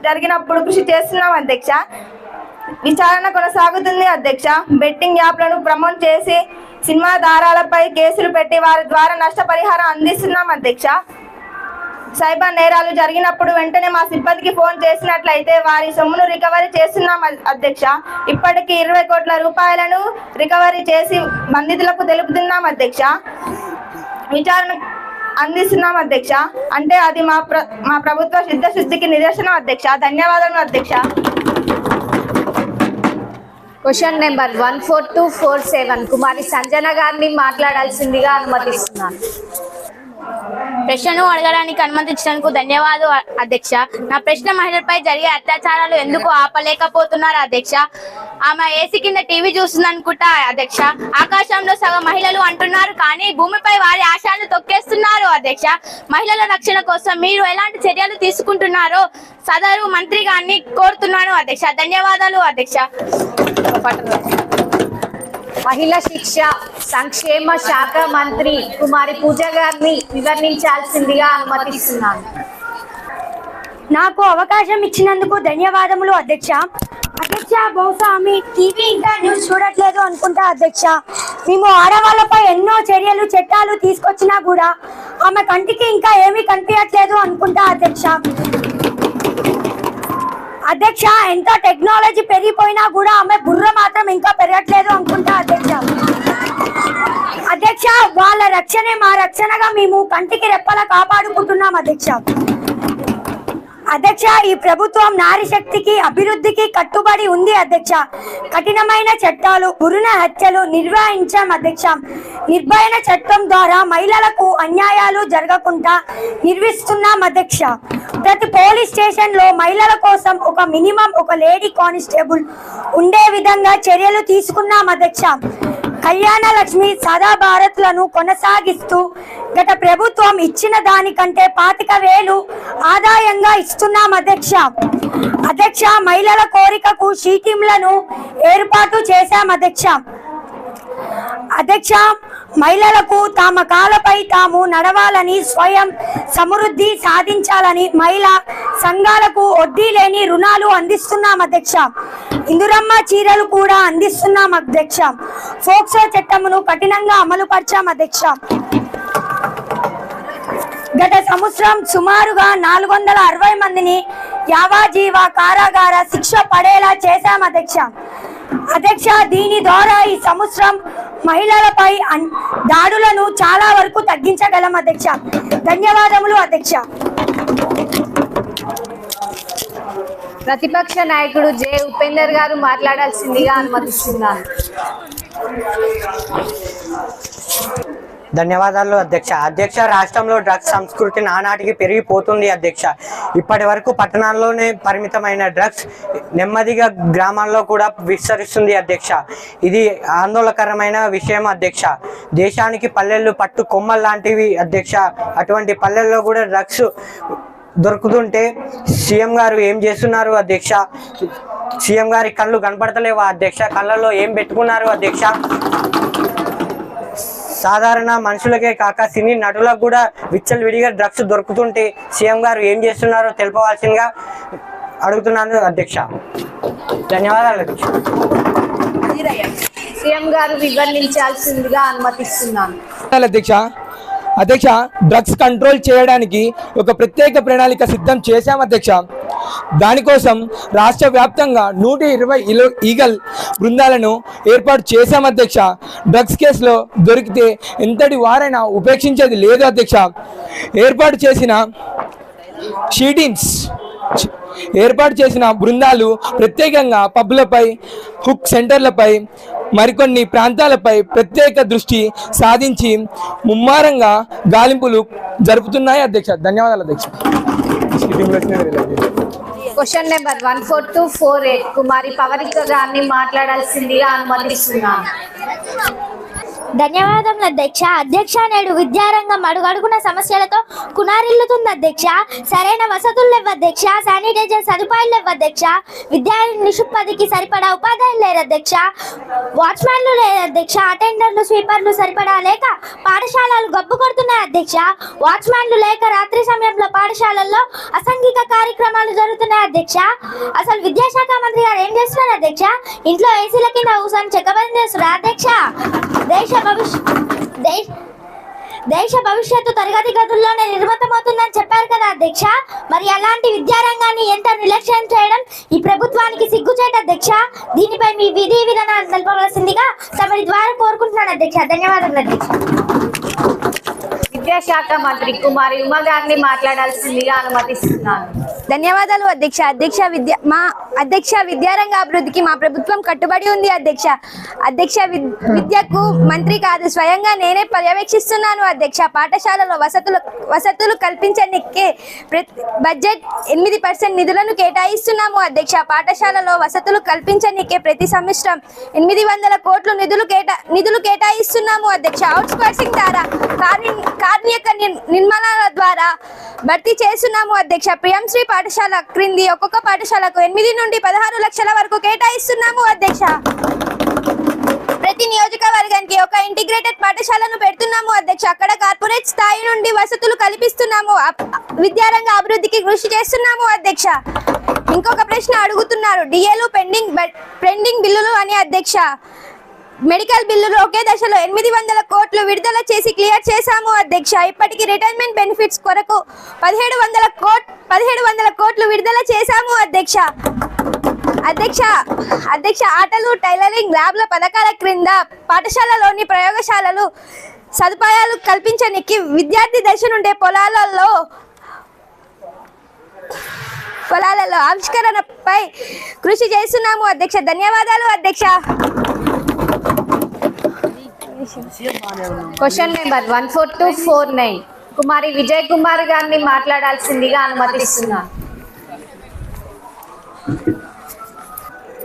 Speaker 9: జరిగినప్పుడు కృషి చేస్తున్నాం అధ్యక్ష. విచారణ కొనసాగుతుంది అధ్యక్ష. బెట్టింగ్ యాప్లను ప్రమోట్ చేసి సినిమా దారాలపై కేసులు పెట్టి వారి ద్వారా నష్టపరిహారం అందిస్తున్నాం అధ్యక్ష. సైబర్ నేరాలు జరిగినప్పుడు వెంటనే మా సిబ్బందికి ఫోన్ చేసినట్లయితే వారి సొమ్మును రికవరీ చేస్తున్నాం అధ్యక్ష. ఇప్పటికీ 20 కోట్ల రూపాయలను రికవరీ చేసి బాధితులకు తెలుపుతున్నాం అధ్యక్ష. విచారణ అందిస్తున్నాం అధ్యక్ష. అంటే అది మా ప్రభుత్వ సిద్ధశుద్ధికి నిదర్శనం అధ్యక్ష. ధన్యవాదాలు అధ్యక్ష.
Speaker 6: క్వశ్చన్ నెంబర్ 14247 కుమారి సంజన గారిని మాట్లాడాల్సిందిగా అనుమతిస్తున్నాను.
Speaker 11: ప్రశ్నను అడగడానికి అనుమతించినందుకు ధన్యవాదాలు అధ్యక్ష. నా ప్రశ్న, మహిళలపై జరిగే అత్యాచారాలు ఎందుకు ఆపలేకపోతున్నారు అధ్యక్ష? ఆమె ఏసీ కింద టీవీ చూస్తుంది అనుకుంటా అధ్యక్ష. ఆకాశంలో సగం మహిళలు అంటున్నారు, కానీ భూమిపై వారి ఆశయాలను తొక్కేస్తున్నారు అధ్యక్ష. మహిళల రక్షణ కోసం మీరు ఎలాంటి చర్యలు తీసుకుంటున్నారో సదరు మంత్రి గారిని కోరుతున్నాను అధ్యక్ష. ధన్యవాదాలు అధ్యక్ష.
Speaker 6: మహిళా శిక్ష సంక్షేమ శాఖ మంత్రి కుమారి పూజ గారిని వివరించాల్సిందిగా అనుమతిస్తున్నాను.
Speaker 2: నాకు అవకాశం ఇచ్చినందుకు ధన్యవాదములు అధ్యక్ష. అధ్యక్ష, బహుశా ఆమె టీవీ ఇంకా న్యూస్ చూడట్లేదు అనుకుంటా అధ్యక్ష. మేము ఆడవాళ్ళపై ఎన్నో చర్యలు, చట్టాలు తీసుకొచ్చినా కూడా ఆమె కంటికి ఇంకా ఏమీ కనిపించట్లేదు అనుకుంటా అధ్యక్ష. అధ్యక్ష, ఎంత టెక్నాలజీ పెరిగిపోయినా కూడా ఆమె బుర్ర మాత్రం ఇంకా పెరగట్లేదు అనుకుంటా అధ్యక్ష. అధ్యక్ష, వాళ్ళ రక్షణే మా రక్షణగా మేము కంటికి రెప్పలా కాపాడుకుంటున్నాం అధ్యక్ష.
Speaker 9: అధ్యక్ష, ఈ ప్రభుత్వం నారీ శక్తికి అభివృద్ధికి కట్టుబడి ఉంది అధ్యక్ష. కఠినమైన చట్టాలు, భ్రూణ హత్యలు నిర్వహించాం అధ్యక్ష. నిర్భయ చట్టం ద్వారా మహిళలకు అన్యాయాలు జరగకుండా నిర్వహిస్తున్నాం అధ్యక్ష. ప్రతి పోలీస్ స్టేషన్ లో మహిళల కోసం ఒక మినిమం ఒక లేడీ కానిస్టేబుల్ ఉండే విధంగా చర్యలు తీసుకున్నాం అధ్యక్ష. కళ్యాణ లక్ష్మి సదా భారత్లను కొనసాగిస్తూ గత ప్రభుత్వం ఇచ్చిన దానికంటే 25,000 ఆదాయంగా ఇస్తున్నాం అధ్యక్ష. అధ్యక్ష, మహిళల కోరికకు షీటీంలను ఏర్పాటు చేశాం అధ్యక్ష. అధ్యక్ష, మహిళలకు తమ కాళ్ళపై తాము నడవాలని, స్వయం సమృద్ధి సాధించాలని మహిళా సంఘాలకు వడ్డీ లేని రుణాలు అందిస్తున్నాం అధ్యక్ష. ఇందురమ్మ చీరలు కూడా అందిస్తున్నాం అధ్యక్ష. ఫోక్సో చట్టమును కఠినంగా అమలు పరిచాం అధ్యక్ష. గత సంవత్సరం సుమారుగా 460 మందిని యావజీవ కారాగార శిక్ష పడేలా చేశాం అధ్యక్ష. అధ్యక్ష, దీని ద్వారా ఈ సంవత్సరం మహిళలపై దాడులను చాలా వరకు తగ్గించగలం అధ్యక్ష. ధన్యవాదములు అధ్యక్ష.
Speaker 3: ప్రతిపక్ష నాయకుడు జె ఉపేందర్ గారు మాట్లాడాల్సిందిగా అనుమతిస్తున్నాను.
Speaker 8: ధన్యవాదాలు అధ్యక్ష. అధ్యక్ష, రాష్ట్రంలో డ్రగ్స్ సంస్కృతి నానాటికి పెరిగిపోతుంది అధ్యక్ష. ఇప్పటి వరకు పట్టణాల్లోనే పరిమితమైన డ్రగ్స్ నెమ్మదిగా గ్రామాల్లో కూడా విస్తరిస్తుంది అధ్యక్ష. ఇది ఆందోళనకరమైన విషయం అధ్యక్ష. దేశానికి పల్లెళ్ళు పట్టు కొమ్మలు లాంటివి అధ్యక్ష. అటువంటి పల్లెల్లో కూడా డ్రగ్స్ దొరుకుతుంటే సీఎం గారు ఏం చేస్తున్నారు అధ్యక్ష? సీఎం గారి కళ్ళు కనపడతలేవా అధ్యక్ష? కళ్ళల్లో ఏం పెట్టుకున్నారు అధ్యక్ష? సాధారణ మనుషులకే కాక సినీ నటులకు కూడా విచ్చలవిడిగా డ్రగ్స్ దొరుకుతుంటే సీఎం గారు ఏం చేస్తున్నారో తెలుపవలసిందిగా అడుగుతున్నాను అధ్యక్ష. ధన్యవాదాలు అధ్యక్ష.
Speaker 3: సీఎం గారు వివరించాల్సిందిగా అనుమతిస్తున్నాను.
Speaker 7: అధ్యక్ష, డ్రగ్స్ కంట్రోల్ చేయడానికి ఒక ప్రత్యేక ప్రణాళిక సిద్ధం చేశాం అధ్యక్ష. దానికోసం రాష్ట్ర వ్యాప్తంగా 120 ఈగల్ బృందాలను ఏర్పాటు చేశాం అధ్యక్ష. డ్రగ్స్ కేసులో దొరికితే ఎంతటి వారైనా ఉపేక్షించేది లేదు అధ్యక్ష. ఏర్పాటు చేసిన బృందాలు ప్రత్యేకంగా పబ్లపై, హుక్ సెంటర్లపై, మరికొన్ని ప్రాంతాలపై ప్రత్యేక దృష్టి సాధించి ముమ్మరంగా గాలింపులు జరుపుతున్నాయి అధ్యక్ష. ధన్యవాదాలు అధ్యక్ష.
Speaker 3: క్వశ్చన్ నెంబర్ 14248 కుమారి పవరిక గారిని మాట్లాడాల్సిందిగా అనుమతిస్తున్నాను.
Speaker 11: ధన్యవాదములు అధ్యక్ష. అధ్యక్ష, నేడు విద్యారంగం అడుగడుగున సమస్యలతో కునారిల్లుతుంది అధ్యక్ష. సరైన వసతులు లేవు అధ్యక్ష. శానిటైజర్ సదుపాయాలు లేవు అధ్యక్ష. విద్యార్థి నిషుపదికి సరిపడా ఉపాధ్యాయులు లేరు అధ్యక్ష. వాచ్మెన్లు లేరు అధ్యక్ష. అటెండర్లు, స్వీపర్లు సరిపడా లేక పాఠశాలలు గబ్బు కొడుతున్నాయి అధ్యక్ష. వాచ్మెన్లు లేక రాత్రి సమయంలో పాఠశాలల్లో అసాంఘిక కార్యక్రమాలు జరుగుతున్నాయి అధ్యక్ష. అసలు విద్యాశాఖ మంత్రి గారు ఏం చేస్తున్నారు అధ్యక్ష? ఇంట్లో ఏసీల కింద కూర్చొని చెక్కబంద్ చేస్తున్నారు అధ్యక్ష. దేశ భవిష్యత్తు తరగతి గదుల్లోనే నిర్మితమవుతుందని చెప్పారు కదా అధ్యక్ష. మరి అలాంటి విద్యారంగాన్ని ఎంత నిర్లక్ష్యం చేయడం ఈ ప్రభుత్వానికి సిగ్గుచేట అధ్యక్ష. దీనిపై మీ విధి విధానాలు తెలపవలసిందిగా తమరి ద్వారా కోరుకుంటున్నాను అధ్యక్ష. ధన్యవాదాలు అధ్యక్ష.
Speaker 3: విద్యాశాఖ మంత్రి కుమారి ఉమా గారిని మాట్లాడాల్సిందిగా అనుమతిస్తున్నాను.
Speaker 5: ధన్యవాదాలు అధ్యక్ష. అధ్యక్ష, విద్యారంగ అభివృద్ధికి మా ప్రభుత్వం కట్టుబడి ఉంది అధ్యక్ష. విద్యకు మంత్రి కాదు, స్వయంగా నేనే పర్యవేక్షిస్తున్నాను అధ్యక్ష. పాఠశాలలో వసతులు కల్పించడానికి బడ్జెట్ 8% నిధులను కేటాయిస్తున్నాము అధ్యక్ష. పాఠశాలలో వసతులు కల్పించడానికి ప్రతి సంవత్సరం 800 కోట్లు నిధులు కేటాయిస్తున్నాము అధ్యక్ష. అవుట్సోర్సింగ్ ద్వారా, కార్మిక నిర్మాణాల ద్వారా భర్తీ చేస్తున్నాము అధ్యక్ష. ప్రియంశ్రీ పాఠశాల క్రింది ఒక్కొక్క పాఠశాలకు 8 నుండి 16 లక్షల వరకు కేటాయిస్తున్నాము అధ్యక్ష. ప్రతి నియోజకవర్గానికి ఒక ఇంటిగ్రేటెడ్ పాఠశాలను పెడుతున్నాము అధ్యక్ష. అక్కడ కార్పొరేట్ స్థాయి నుండి వసతులు కల్పిస్తున్నాము. విద్యారంగ అభివృద్ధికి కృషి చేస్తున్నాము అధ్యక్ష. ఇంకొక ప్రశ్న అడుగుతున్నారు, డిఏలు పెండింగ్ బిల్లులు అని అధ్యక్ష. మెడికల్ బిల్లులు ఒకే దశలో 800 కోట్లు విడుదల చేసి క్లియర్ చేశాము అధ్యక్ష. ఇప్పటికీ రిటైర్మెంట్ బెనిఫిట్స్ కొరకు 1700 కోట్లు విడుదల చేశాము అధ్యక్ష. ఆటలు, టైలరింగ్, ల్యాబ్ల పథకాల క్రింద పాఠశాలలోని ప్రయోగశాలలు సదుపాయాలు కల్పించడానికి విద్యార్థి దశ నుండే పొలాలలో
Speaker 14: పొలాలలో ఆవిష్కరణపై కృషి చేస్తున్నాము అధ్యక్ష. ధన్యవాదాలు అధ్యక్ష.
Speaker 6: క్వశ్చన్ నెంబర్ 14249 కుమారి విజయ్ కుమార్ గారిని మాట్లాడాల్సిందిగా అనుమతిస్తున్నాను.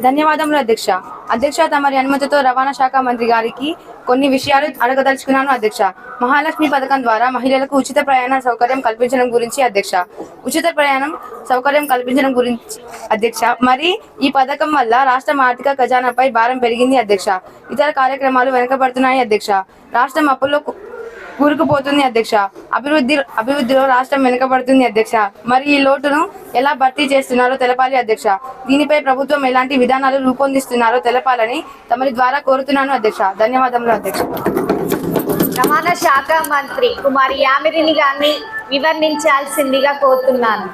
Speaker 5: ధన్యవాదములు అధ్యక్ష. అధ్యక్ష, తమరి అనుమతితో రవాణా శాఖ మంత్రి గారికి కొన్ని విషయాలు అడగదలుచుకున్నాను అధ్యక్ష. మహాలక్ష్మి పథకం ద్వారా మహిళలకు ఉచిత ప్రయాణ సౌకర్యం కల్పించడం గురించి అధ్యక్ష. ఉచిత ప్రయాణం సౌకర్యం కల్పించడం గురించి అధ్యక్ష. మరి ఈ పథకం వల్ల రాష్ట్రం ఆర్థిక ఖజానాపై భారం పెరిగింది అధ్యక్ష. ఇతర కార్యక్రమాలు వెనుకబడుతున్నాయి అధ్యక్ష. రాష్ట్రం అప్పుల్లో కూరుకుపోతుంది అధ్యక్ష. అభివృద్ధిలో రాష్ట్రం వెనుకబడుతుంది అధ్యక్ష. మరి ఈ లోటును ఎలా భర్తీ చేస్తున్నారో తెలపాలి అధ్యక్ష. దీనిపై ప్రభుత్వం ఎలాంటి విధానాలు రూపొందిస్తున్నారో తెలపాలని తమరి ద్వారా కోరుతున్నాను అధ్యక్ష. ధన్యవాదములు అధ్యక్ష.
Speaker 6: రవాణా శాఖ మంత్రి కుమారి యామిరిని గారిని వివరించాల్సిందిగా కోరుతున్నాను.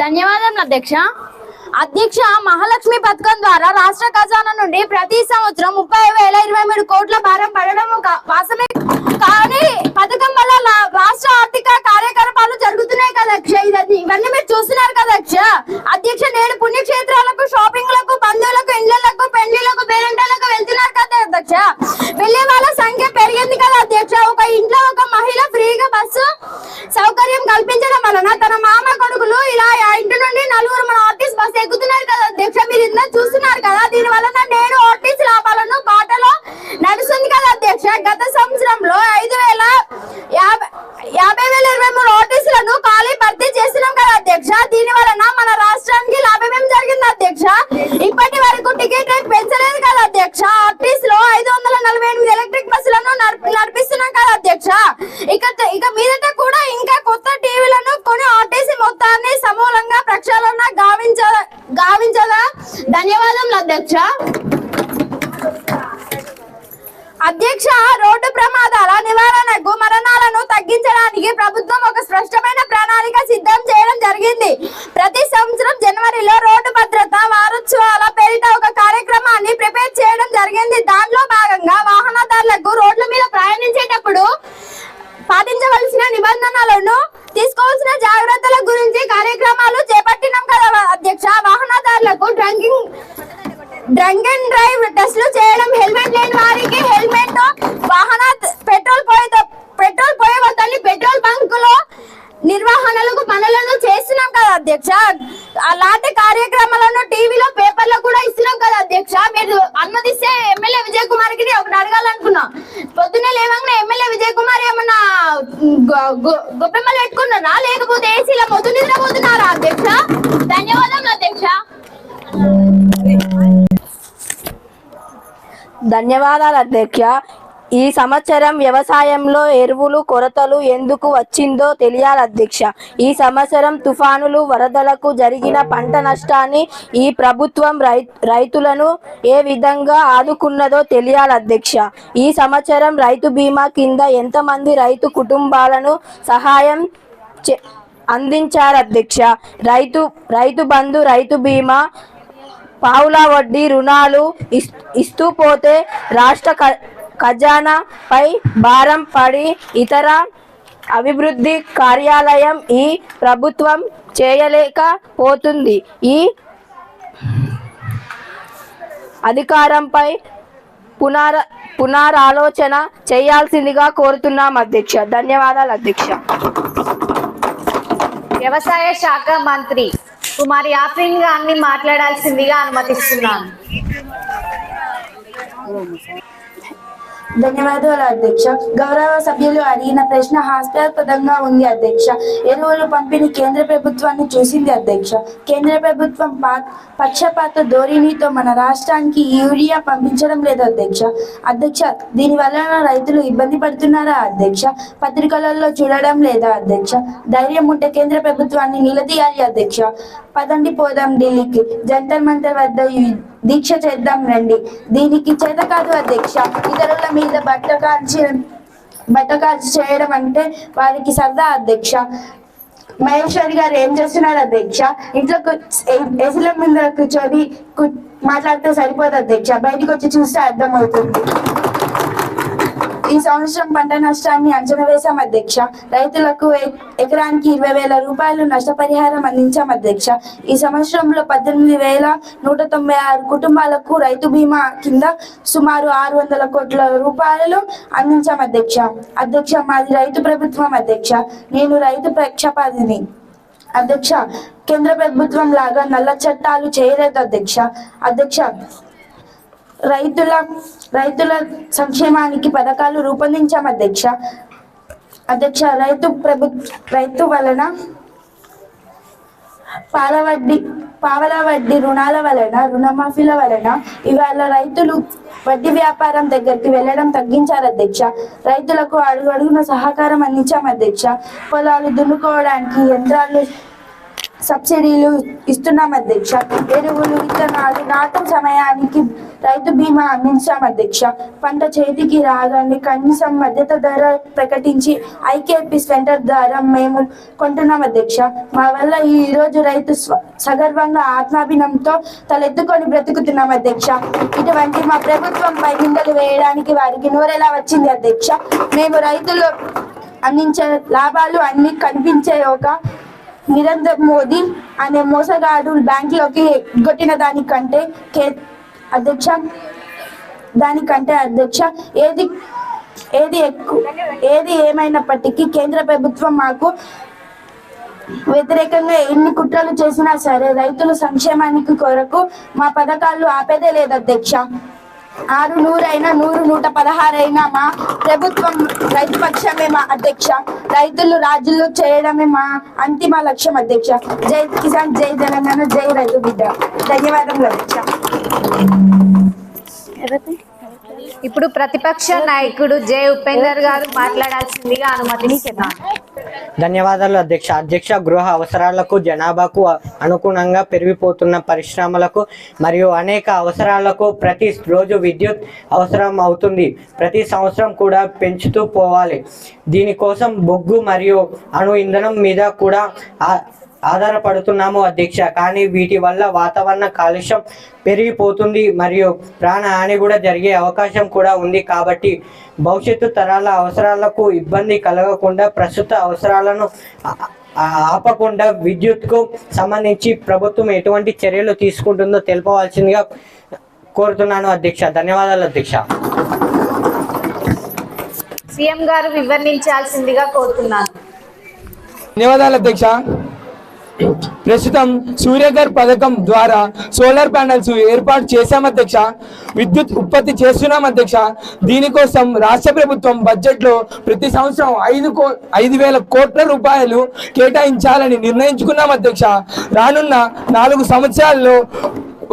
Speaker 11: ధన్యవాదాలు అధ్యక్ష. అధ్యక్ష, మహాలక్ష్మి పథకం ద్వారా రాష్ట్ర ఖజానా నుండి ప్రతి సంవత్సరం 30,023 కోట్ల భారం పడడం వాస్తవమే. కానీ పథకం వల్ల రాష్ట్ర ఆర్థిక కార్యకలాపాలు జరుగుతున్నాయి కదా అధ్యక్ష. ఇవన్నీ మీరు చూస్తున్నారు కదా అధ్యక్ష. నేను పుణ్యక్షేత్రాలకు, షాపింగ్లకు, బంధువులకు, ఇండ్లకు, పెళ్లిలకు, పేరెంటాలకు వెళ్తున్నారు కదా అధ్యక్ష. వెళ్లే వాళ్ళ సంఖ్య పెరిగింది కదా అధ్యక్ష. ఒక ఇంట్లో ఒక మహిళ ఫ్రీగా బస్సు సౌకర్యం కల్పించడం వలన తన మామ కొడుకులు ఇలా ఇంటి నుండి 4 మన ఆర్టీసీ బస్సు ఎక్కుతున్నారు కదా అధ్యక్ష. మీరు ఇందులో చూస్తున్నారు కదా. దీని వలన నేను ఆర్టీసీ లాభాలను బాటలో నడుస్తుంది కదా అధ్యక్ష. గత సంవత్సరంలో 5,023 ఆర్టీసీలను ఖాళీ భర్తీ చేస్తున్నాం కదా అధ్యక్ష. దీని వలన మన రాష్ట్రానికి లాభం ఏం జరిగింది అధ్యక్ష? ఇప్పటి వరకు టికెట్ రేట్ పెంచలేదు కదా అధ్యక్ష. ఆర్టీసీలో 548 ఎలక్ట్రిక్ బస్సులను నడిపిస్తున్నాం కదా అధ్యక్ష. ఇక మీదట కూడా ఇంకా కొత్త టీవీలను కొని ఆర్టీసీ మొత్తాన్ని సమూలంగా ప్రక్షాళన గావించగా ధన్యవాదములు అధ్యక్ష. అధ్యక్ష, రోడ్డు ప్రమాదాల నివారణకు, మరణాలను తగ్గించడానికి ప్రభుత్వం ఒక స్పష్టమైన ప్రణాళిక సిద్ధం చేయడం జరిగింది. ప్రతి సంవత్సరం జనవరిలో రోడ్డు భద్రత వారోత్సవాల పేరిట ఒక కార్యక్రమాన్ని ప్రిపేర్ చేయడం జరిగింది. దానిలో భాగంగా వాహనదారులకు రోడ్ల మీద ప్రయాణించేటప్పుడు పాటించవలసిన నిబంధనలను, తీసుకోవాల్సిన జాగ్రత్తల గురించి కార్యక్రమాలు చేపట్టినాం కదా అధ్యక్ష. వాహనదారులకు డ్రంక్ అండ్ డ్రైవ్ టెస్టులు చేయడం, హెల్మెట్ లేని వారికి హెల్మెట్, వాహన పెట్రోల్ పోయే వద్దని పెట్రోల్ బంకులో నిర్వహణలకు పనులను చేస్తున్నాం కదా అధ్యక్ష. అలాంటి కార్యక్రమాలను టీవీలో, పేపర్లో కూడా ఇస్తున్నాం కదా అధ్యక్ష. మీరు అనుమతిస్తే ఎమ్మెల్యే విజయ్ కుమార్ కి ఒకటి అడగాలనుకున్నా. పొద్దున్నే లేవంగానే ఎమ్మెల్యే విజయ్ కుమార్ ఏమన్నా గొప్పెమ్మలు పెట్టుకున్నారా, లేకపోతే ఏసీలో మొద్దు నిద్రపోతున్నారా అధ్యక్ష? ధన్యవాదాలు అధ్యక్ష.
Speaker 3: ధన్యవాదాలు అధ్యక్ష. ఈ సంవత్సరం వ్యవసాయంలో ఎరువులు కొరతలు ఎందుకు వచ్చిందో తెలియాలి అధ్యక్ష. ఈ సంవత్సరం తుఫానులు, వరదలకు జరిగిన పంట నష్టాన్ని ఈ ప్రభుత్వం రైతులను ఏ విధంగా ఆదుకున్నదో తెలియాలి అధ్యక్ష. ఈ సంవత్సరం రైతు బీమా కింద ఎంతమంది రైతు కుటుంబాలను సహాయం అందించారు అధ్యక్ష? రైతు బంధు, రైతు బీమా, పావులా వడ్డీ రుణాలు ఇస్తూ పోతే రాష్ట్ర ఖజానాపై భారం పడి ఇతర అభివృద్ధి కార్యాలయం ఈ ప్రభుత్వం చేయలేకపోతుంది. ఈ అధికారంపై పునరాలోచన చేయాల్సిందిగా కోరుతున్నాం అధ్యక్ష. ధన్యవాదాలు అధ్యక్ష.
Speaker 6: వ్యవసాయ శాఖ మంత్రి కుమారి ఆఫ్రిన్ గారిని మాట్లాడాల్సిందిగా అనుమతిస్తున్నాను.
Speaker 2: ధన్యవాదాలు అధ్యక్ష. గౌరవ సభ్యులు అడిగిన ప్రశ్న హాస్యాస్పదంగా ఉంది అధ్యక్ష. ఎరువులు పంపిణీ కేంద్ర ప్రభుత్వాన్ని చూసింది అధ్యక్ష. కేంద్ర ప్రభుత్వం పక్షపాత ధోరణితో మన రాష్ట్రానికి యూరియా పంపించడం లేదు అధ్యక్ష. దీని వలన రైతులు ఇబ్బంది పడుతున్నారా అధ్యక్ష? పత్రికలలో చూడడం లేదా అధ్యక్ష? ధైర్యం ఉంటే కేంద్ర ప్రభుత్వాన్ని నిలదీయాలి అధ్యక్ష. పదండి పోదాం ఢిల్లీకి, జంతర్ మంతర్ వద్ద దీక్ష చేద్దాం రండి. దీనికి చేత కాదు అధ్యక్ష. ఇతరుల మీద బట్ట కాల్చి బట్టకాల్చి చేయడం అంటే వారికి సరదా అధ్యక్ష. మహేశ్వరి గారు ఏం చేస్తున్నారు అధ్యక్ష? ఇంట్లో ఎసుల ముందర కూర్చొని మాట్లాడితే సరిపోదు అధ్యక్ష, బయటకు వచ్చి చూస్తే అర్థమవుతుంది. ఈ సంవత్సరం పంట నష్టాన్ని అంచనా వేశాం అధ్యక్ష. రైతులకు ఎకరానికి 20,000 రూపాయలు నష్టపరిహారం అందించాం అధ్యక్ష. ఈ సంవత్సరంలో 18,196 కుటుంబాలకు రైతు బీమా కింద సుమారు 600 కోట్ల రూపాయలు అందించాం అధ్యక్ష. అధ్యక్ష, మాది రైతు ప్రభుత్వం అధ్యక్ష. నేను రైతు పక్షపాతిని అధ్యక్ష. కేంద్ర ప్రభుత్వం లాగా నల్ల చట్టాలు చేయలేదు అధ్యక్ష. అధ్యక్ష, రైతుల సంక్షేమానికి పథకాలు రూపొందించాం అధ్యక్ష. అధ్యక్ష, రైతు వలన పావలా వడ్డీ రుణాల వలన, రుణమాఫీల వలన ఇవాళ రైతులు వడ్డీ వ్యాపారం దగ్గరికి వెళ్ళడం తగ్గించారు అధ్యక్ష. రైతులకు అడుగడుగున సహకారం అందించాం అధ్యక్ష. పొలాలు దున్నుకోవడానికి యంత్రాలు సబ్సిడీలు ఇస్తున్నాం అధ్యక్ష. ఎరువులు, విత్తనాలు నాటు సమయానికి రైతు బీమా అందించాం అధ్యక్ష. పంట చేతికి రాగానే కనీసం మద్దతు ధర ప్రకటించి ఐకేపీ సెంటర్ ద్వారా మేము కొంటున్నాం అధ్యక్ష. మా వల్ల ఈ రోజు రైతు సగర్వంగా ఆత్మాభినంతో తలెత్తుకొని బ్రతుకుతున్నాం అధ్యక్ష. ఇటువంటి మా ప్రభుత్వంపై నిందలు వేయడానికి వారికి నోరెలా వచ్చింది అధ్యక్ష? మేము రైతులు అందించే లాభాలు అన్ని కనిపించే ఒక నిరంతర్ మోదీ అనే మోసగాడు బ్యాంకులోకి కొట్టిన దానికంటే అధ్యక్ష ఏది ఏమైనప్పటికీ కేంద్ర ప్రభుత్వం మాకు వ్యతిరేకంగా ఎన్ని కుట్రలు చేసినా సరే రైతుల సంక్షేమానికి కొరకు మా పథకాలు ఆపేదే లేదు అధ్యక్ష. 6, 100 అయినా 100, 116 అయినా మా ప్రభుత్వం రైతు పక్షమే మా అధ్యక్ష. రైతులు రాజులు చేయడమే మా అంతిమ లక్ష్యం అధ్యక్ష. జై కిసాన్, జై తెలంగాణ, జై రైతు బిడ్డ. ధన్యవాదములు అధ్యక్ష.
Speaker 6: ఇప్పుడు ప్రతిపక్ష నాయకుడు జె ఉపేందర్ గారు మాట్లాడాల్సిందిగా అనుమతిస్తున్నాను.
Speaker 8: ధన్యవాదాలు అధ్యక్ష. అధ్యక్ష, గృహ అవసరాలకు, జనాభాకు అనుగుణంగా పెరిగిపోతున్న పరిశ్రమలకు మరియు అనేక అవసరాలకు ప్రతి రోజు విద్యుత్ అవసరం అవుతుంది. ప్రతి సంవత్సరం కూడా పెంచుతూ పోవాలి. దీనికోసం బొగ్గు మరియు అణు ఇంధనం మీద కూడా ఆధారపడుతున్నాము అధ్యక్ష. కానీ వీటి వల్ల వాతావరణ కాలుష్యం పెరిగిపోతుంది మరియు ప్రాణహాని కూడా జరిగే అవకాశం కూడా ఉంది. కాబట్టి భవిష్యత్తు తరాల అవసరాలకు ఇబ్బంది కలగకుండా ప్రస్తుత అవసరాలను ఆపకుండా విద్యుత్కు సంబంధించి ప్రభుత్వం ఎటువంటి చర్యలు తీసుకుంటుందో తెలపవలసిందిగా కోరుతున్నాను అధ్యక్ష. ధన్యవాదాలు అధ్యక్ష.
Speaker 6: సీఎం గారు వివరించాల్సిందిగా కోరుతున్నాను.
Speaker 7: ధన్యవాదాలు అధ్యక్ష. ప్రస్తుతం సూర్యఘర్ పథకం ద్వారా సోలార్ ప్యానెల్స్ ఏర్పాటు చేశాం అధ్యక్ష. విద్యుత్ ఉత్పత్తి చేస్తున్నాం అధ్యక్ష. దీనికోసం రాష్ట్ర ప్రభుత్వం బడ్జెట్లో ప్రతి సంవత్సరం 5,000 కోట్ల రూపాయలు కేటాయించాలని నిర్ణయించుకున్నాం అధ్యక్ష. రానున్న 4 సంవత్సరాల్లో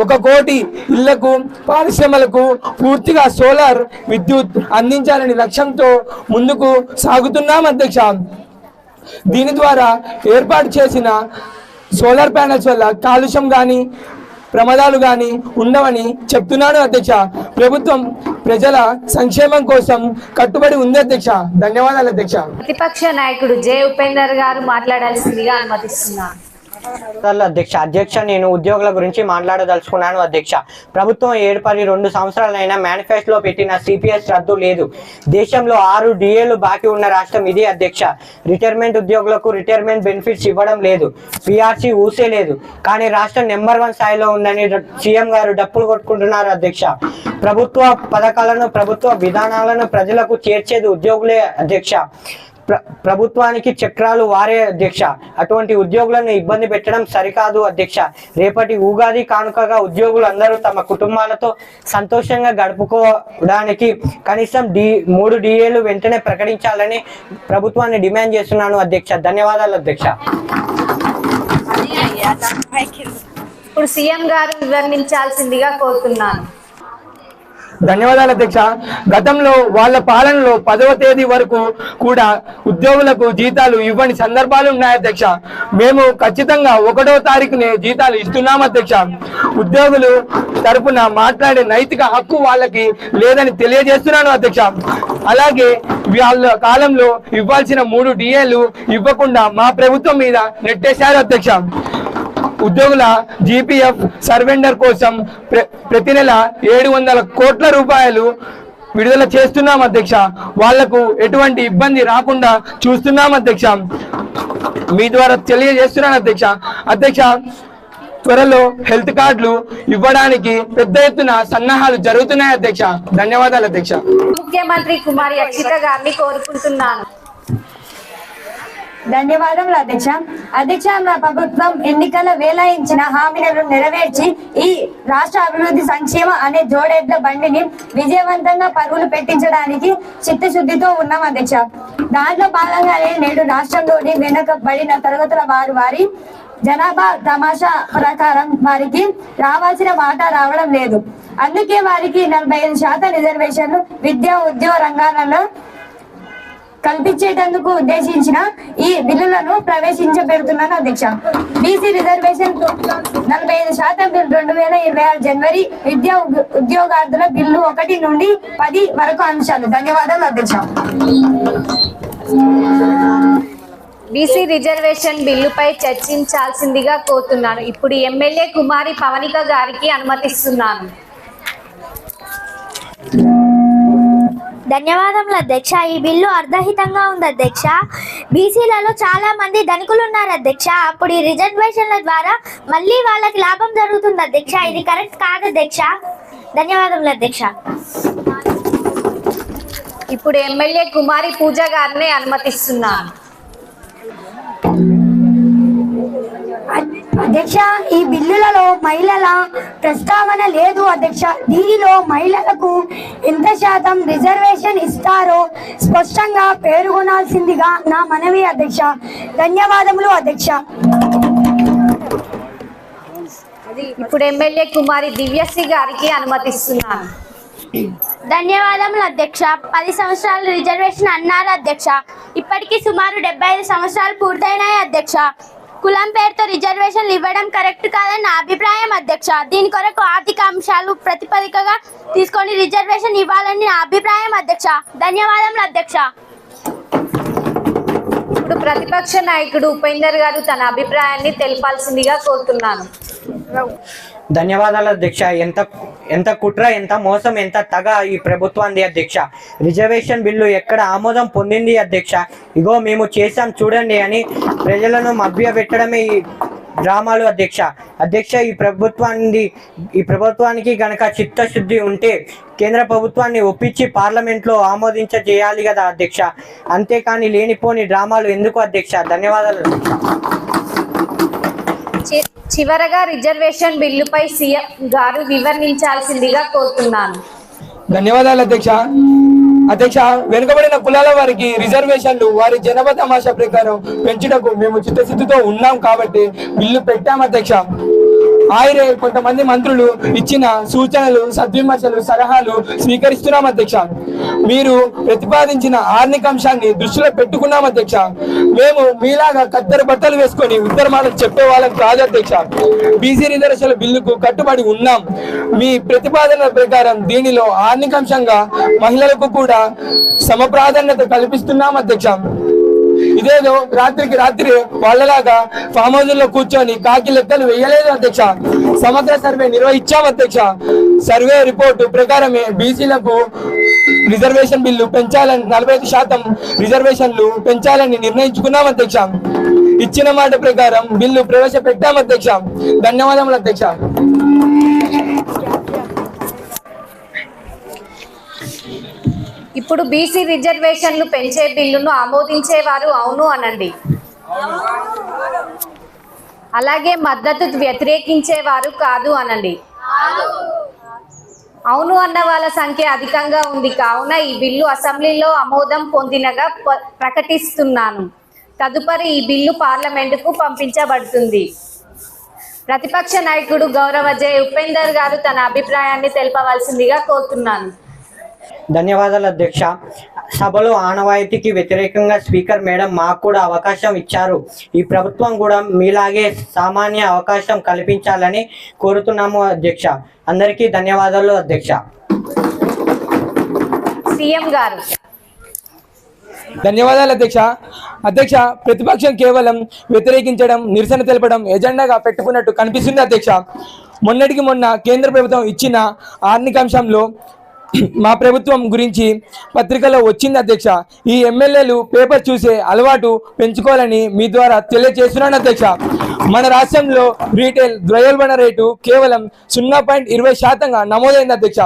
Speaker 7: 1 కోటి ఇళ్లకు, పరిశ్రమలకు పూర్తిగా సోలార్ విద్యుత్ అందించాలని లక్ష్యంతో ముందుకు సాగుతున్నాం అధ్యక్ష. దీని ద్వారా ఏర్పాటు చేసిన సోలార్ ప్యానెల్స్ వల్ల కాలుష్యం కానీ ప్రమాదాలు కానీ ఉండవని చెప్తున్నాను అధ్యక్ష. ప్రభుత్వం ప్రజల సంక్షేమం కోసం కట్టుబడి ఉంది అధ్యక్ష. ధన్యవాదాలు అధ్యక్ష.
Speaker 6: ప్రతిపక్ష నాయకుడు జె ఉపేందర్ గారు మాట్లాడాల్సిందిగా అనుమతిస్తున్నాను.
Speaker 8: అధ్యక్ష, నేను ఉద్యోగుల గురించి మాట్లాడదలుచుకున్నాను అధ్యక్ష. ప్రభుత్వం ఏర్పడి 2 సంవత్సరాలైనా మేనిఫెస్టోలో పెట్టిన సిపిఎస్ రద్దు లేదు. దేశంలో 6 డిఏలు బాకీ ఉన్న రాష్ట్రం ఇది అధ్యక్ష. రిటైర్మెంట్ ఉద్యోగులకు రిటైర్మెంట్ బెనిఫిట్స్ ఇవ్వడం లేదు. పిఆర్సీ ఊసే లేదు. కానీ రాష్ట్రం నెంబర్ 1 స్థాయిలో ఉందని సీఎం గారు డప్పులు కొట్టుకుంటున్నారు అధ్యక్ష. ప్రభుత్వ పథకాలను, ప్రభుత్వ విధానాలను ప్రజలకు చేర్చేది ఉద్యోగులే అధ్యక్ష. ప్రభుత్వానికి చక్రాలు వారే అధ్యక్ష. అటువంటి ఉద్యోగులను ఇబ్బంది పెట్టడం సరికాదు అధ్యక్ష. రేపటి ఉగాది కానుకగా ఉద్యోగులు అందరూ తమ కుటుంబాలతో సంతోషంగా గడుపుకోవడానికి కనీసం 3 డిఏలు వెంటనే ప్రకటించాలని ప్రభుత్వాన్ని డిమాండ్ చేస్తున్నాను అధ్యక్ష. ధన్యవాదాలు అధ్యక్ష.
Speaker 6: ఇప్పుడు సీఎం గారు వివరించాల్సిందిగా కోరుతున్నాను.
Speaker 7: ధన్యవాదాలు అధ్యక్ష. గతంలో వాళ్ళ పాలనలో 10వ తేదీ వరకు కూడా ఉద్యోగులకు జీతాలు ఇవ్వని సందర్భాలు ఉన్నాయి అధ్యక్ష. మేము ఖచ్చితంగా 1వ తారీఖునే జీతాలు ఇస్తున్నాం అధ్యక్ష. ఉద్యోగులు తరపున మాట్లాడే నైతిక హక్కు వాళ్ళకి లేదని తెలియజేస్తున్నాను అధ్యక్ష. అలాగే వాళ్ళ కాలంలో ఇవ్వాల్సిన 3 DAలు ఇవ్వకుండా మా ప్రభుత్వం మీద నెట్టేశారు అధ్యక్ష. ఉద్యోగుల GPF సర్వెండర్ కోసం ప్రతి నెల 700 కోట్ల రూపాయలు విడుదల చేస్తున్నాం అధ్యక్ష. వాళ్లకు ఎటువంటి ఇబ్బంది రాకుండా చూస్తున్నాం అధ్యక్ష. మీ ద్వారా తెలియజేస్తున్నాను అధ్యక్ష. అధ్యక్ష, త్వరలో హెల్త్ కార్డులు ఇవ్వడానికి పెద్ద ఎత్తున సన్నాహాలు జరుగుతున్నాయి అధ్యక్ష. ధన్యవాదాలు అధ్యక్ష.
Speaker 6: ముఖ్యమంత్రి కుమారి అక్షిత గారిని కోరుకుంటున్నాను.
Speaker 13: ధన్యవాదములు అధ్యక్ష. అధ్యక్ష, మా ప్రభుత్వం ఎన్నికల వేలాయించిన హామీలను నెరవేర్చి ఈ రాష్ట్ర అభివృద్ధి సంక్షేమ అనే జోడెడ్ల బండిని విజయవంతంగా పరుగులు పెట్టించడానికి చిత్తశుద్ధితో ఉన్నాం అధ్యక్ష. దాంట్లో భాగంగానే నేడు రాష్ట్రంలోని వెనుకబడిన తరగతుల వారి జనాభా తమాషా ప్రకారం వారికి రావాల్సిన వాటా రావడం లేదు. అందుకే వారికి 45% రిజర్వేషన్లు విద్యా ఉద్యోగ రంగాలలో కల్పించేటందుకు ఉద్దేశించిన ఈ బిల్లులను ప్రవేశించబెడుతున్నాను అధ్యక్ష. బీసీ రిజర్వేషన్ 45% బిల్ 2026 జనవరి విద్యా ఉద్యోగార్థుల బిల్లు 1 నుండి 10 వరకు అంశాలు. ధన్యవాదాలు అధ్యక్ష.
Speaker 6: బీసీ రిజర్వేషన్ బిల్లుపై చర్చించాల్సిందిగా కోరుతున్నాను. ఇప్పుడు ఎమ్మెల్యే కుమారి పవనిక గారికి అనుమతిస్తున్నాను.
Speaker 11: ధన్యవాదములు అధ్యక్ష. ఈ బిల్లు అర్ధహితంగా ఉంది అధ్యక్ష. బీసీలలో చాలా మంది ధనికులు ఉన్నారు అధ్యక్ష. అప్పుడు ఈ రిజర్వేషన్ల ద్వారా మళ్ళీ వాళ్ళకి లాభం జరుగుతుంది అధ్యక్ష. ఇది కరెక్ట్ కాదు అధ్యక్ష. ధన్యవాదములు అధ్యక్ష.
Speaker 6: ఇప్పుడు ఎమ్మెల్యే కుమారి పూజ గారిని అనుమతిస్తున్నాను.
Speaker 13: అధ్యక్ష, ఈ బిల్లులలో మహిళల ప్రస్తావన లేదు అధ్యక్ష. దీనిలో మహిళలకు ఎంత శాతం రిజర్వేషన్ ఇస్తారో స్పష్టంగా పేర్కొనాల్సిందిగా నా మనవి అధ్యక్ష. ధన్యవాదములు అధ్యక్ష.
Speaker 6: ఇప్పుడు ఎమ్మెల్యే కుమారి దివ్యశ్రీ గారికి అనుమతిస్తున్నాను.
Speaker 11: ధన్యవాదములు అధ్యక్ష. 10 సంవత్సరాలు రిజర్వేషన్ అన్నారు అధ్యక్ష. ఇప్పటికీ సుమారు 75 సంవత్సరాలు పూర్తయినాయి అధ్యక్ష. కులం పేరుతో రిజర్వేషన్లు ఇవ్వడం కరెక్ట్ కాదని నా అభిప్రాయం అధ్యక్ష. దీని కొరకు ఆర్థిక అంశాలు ప్రతిపదికగా తీసుకొని రిజర్వేషన్ ఇవ్వాలని నా అభిప్రాయం అధ్యక్ష. ధన్యవాదములు అధ్యక్ష.
Speaker 6: ఇప్పుడు ప్రతిపక్ష నాయకుడు ఉపేందర్ గారు తన అభిప్రాయాన్ని తెలపాల్సిందిగా కోరుతున్నాను.
Speaker 8: ధన్యవాదాలు అధ్యక్ష. ఎంత కుట్ర, ఎంత మోసం, ఎంత తగ ఈ ప్రభుత్వాన్ని అధ్యక్ష. రిజర్వేషన్ బిల్లు ఎక్కడ ఆమోదం పొందింది అధ్యక్ష? ఇగో మేము చేసాం చూడండి అని ప్రజలను మభ్యపెట్టడమే ఈ డ్రామాలు అధ్యక్ష. అధ్యక్ష, ఈ ప్రభుత్వానికి గనక చిత్తశుద్ధి ఉంటే కేంద్ర ప్రభుత్వాన్ని ఒప్పించి పార్లమెంట్లో ఆమోదించేయాలి కదా అధ్యక్ష. అంతేకాని లేనిపోని డ్రామాలు ఎందుకు అధ్యక్ష? ధన్యవాదాలు.
Speaker 6: చివరగా రిజర్వేషన్ బిల్లుపై సీఎం గారు వివరించాల్సిందిగా కోరుతున్నాను.
Speaker 7: ధన్యవాదాలు అధ్యక్ష. అధ్యక్ష, వెనుకబడిన కులాల వారికి రిజర్వేషన్లు వారి జనాభా తమాషా ప్రకారం పెంచుటకు మేము చిత్తశుద్ధితో ఉన్నాం కాబట్టి బిల్లు పెట్టాం అధ్యక్ష. ఆయనే కొంతమంది మంత్రులు ఇచ్చిన సూచనలు, సద్విమర్శలు, సలహాలు స్వీకరిస్తున్నాం అధ్యక్ష. మీరు ప్రతిపాదించిన ఆర్థిక అంశాన్ని దృష్టిలో పెట్టుకున్నాం అధ్యక్ష. మేము మీలాగా కత్తెర బట్టలు వేసుకొని ఉత్తరమాటలు చెప్పే వాళ్ళం కాదు అధ్యక్ష. బీసీ రిజర్వేషన్ల బిల్లుకు కట్టుబడి ఉన్నాం. మీ ప్రతిపాదన ప్రకారం దీనిలో ఆర్థిక అంశంగా మహిళలకు కూడా సమప్రాధాన్యత కల్పిస్తున్నాం అధ్యక్ష. ఇదేదో రాత్రికి రాత్రి వాళ్ళలాగా ఫామ్ హౌస్ లో కూర్చొని కాకి లెక్కలు వేయలేదు అధ్యక్ష. సమగ్ర సర్వే నిర్వహించాం అధ్యక్ష. సర్వే రిపోర్టు ప్రకారమే బీసీలకు రిజర్వేషన్ బిల్లు పెంచాలని 45% రిజర్వేషన్లు పెంచాలని నిర్ణయించుకున్నాం అధ్యక్ష. ఇచ్చిన మాట ప్రకారం బిల్లు ప్రవేశపెట్టాం అధ్యక్ష. ధన్యవాదములు అధ్యక్ష.
Speaker 6: ఇప్పుడు బీసీ రిజర్వేషన్లు పెంచే బిల్లును ఆమోదించేవారు అవును అనండి. అలాగే మద్దతు వ్యతిరేకించేవారు కాదు అనండి. అవును అన్న వాళ్ళ సంఖ్య అధికంగా ఉంది కావున ఈ బిల్లు అసెంబ్లీలో ఆమోదం పొందినగా ప్రకటిస్తున్నాను. తదుపరి ఈ బిల్లు పార్లమెంటుకు పంపించబడుతుంది. ప్రతిపక్ష నాయకుడు గౌరవ జె ఉపేందర్ గారు తన అభిప్రాయాన్ని తెలపవలసిందిగా కోరుతున్నాను.
Speaker 8: ధన్యవాదాలు అధ్యక్ష. సభలో ఆనవాయితీకి వ్యతిరేకంగా స్పీకర్ మేడం మాకు కూడా అవకాశం ఇచ్చారు. ఈ ప్రభుత్వం కూడా మీలాగే సామాన్య అవకాశం కల్పించాలని కోరుతున్నాము అధ్యక్ష. అందరికీ ధన్యవాదాలు అధ్యక్ష.
Speaker 6: సీఎం గారు.
Speaker 7: ధన్యవాదాలు అధ్యక్ష. అధ్యక్ష, ప్రతిపక్షం కేవలం వ్యతిరేకించడం, నిరసన తెలపడం ఎజెండాగా పెట్టుకున్నట్టు కనిపిస్తుంది అధ్యక్ష. మొన్నటికి మొన్న కేంద్ర ప్రభుత్వం ఇచ్చిన ఆర్థికాంశంలో మా ప్రభుత్వం గురించి పత్రికలో వచ్చింది అధ్యక్ష. ఈ ఎమ్మెల్యేలు పేపర్ చూసే అలవాటు పెంచుకోవాలని మీ ద్వారా తెలియజేస్తున్నాను అధ్యక్ష. మన రాష్ట్రంలో రీటైల్ ద్రవ్యోల్బణ రేటు కేవలం 0.20% నమోదైంది అధ్యక్ష.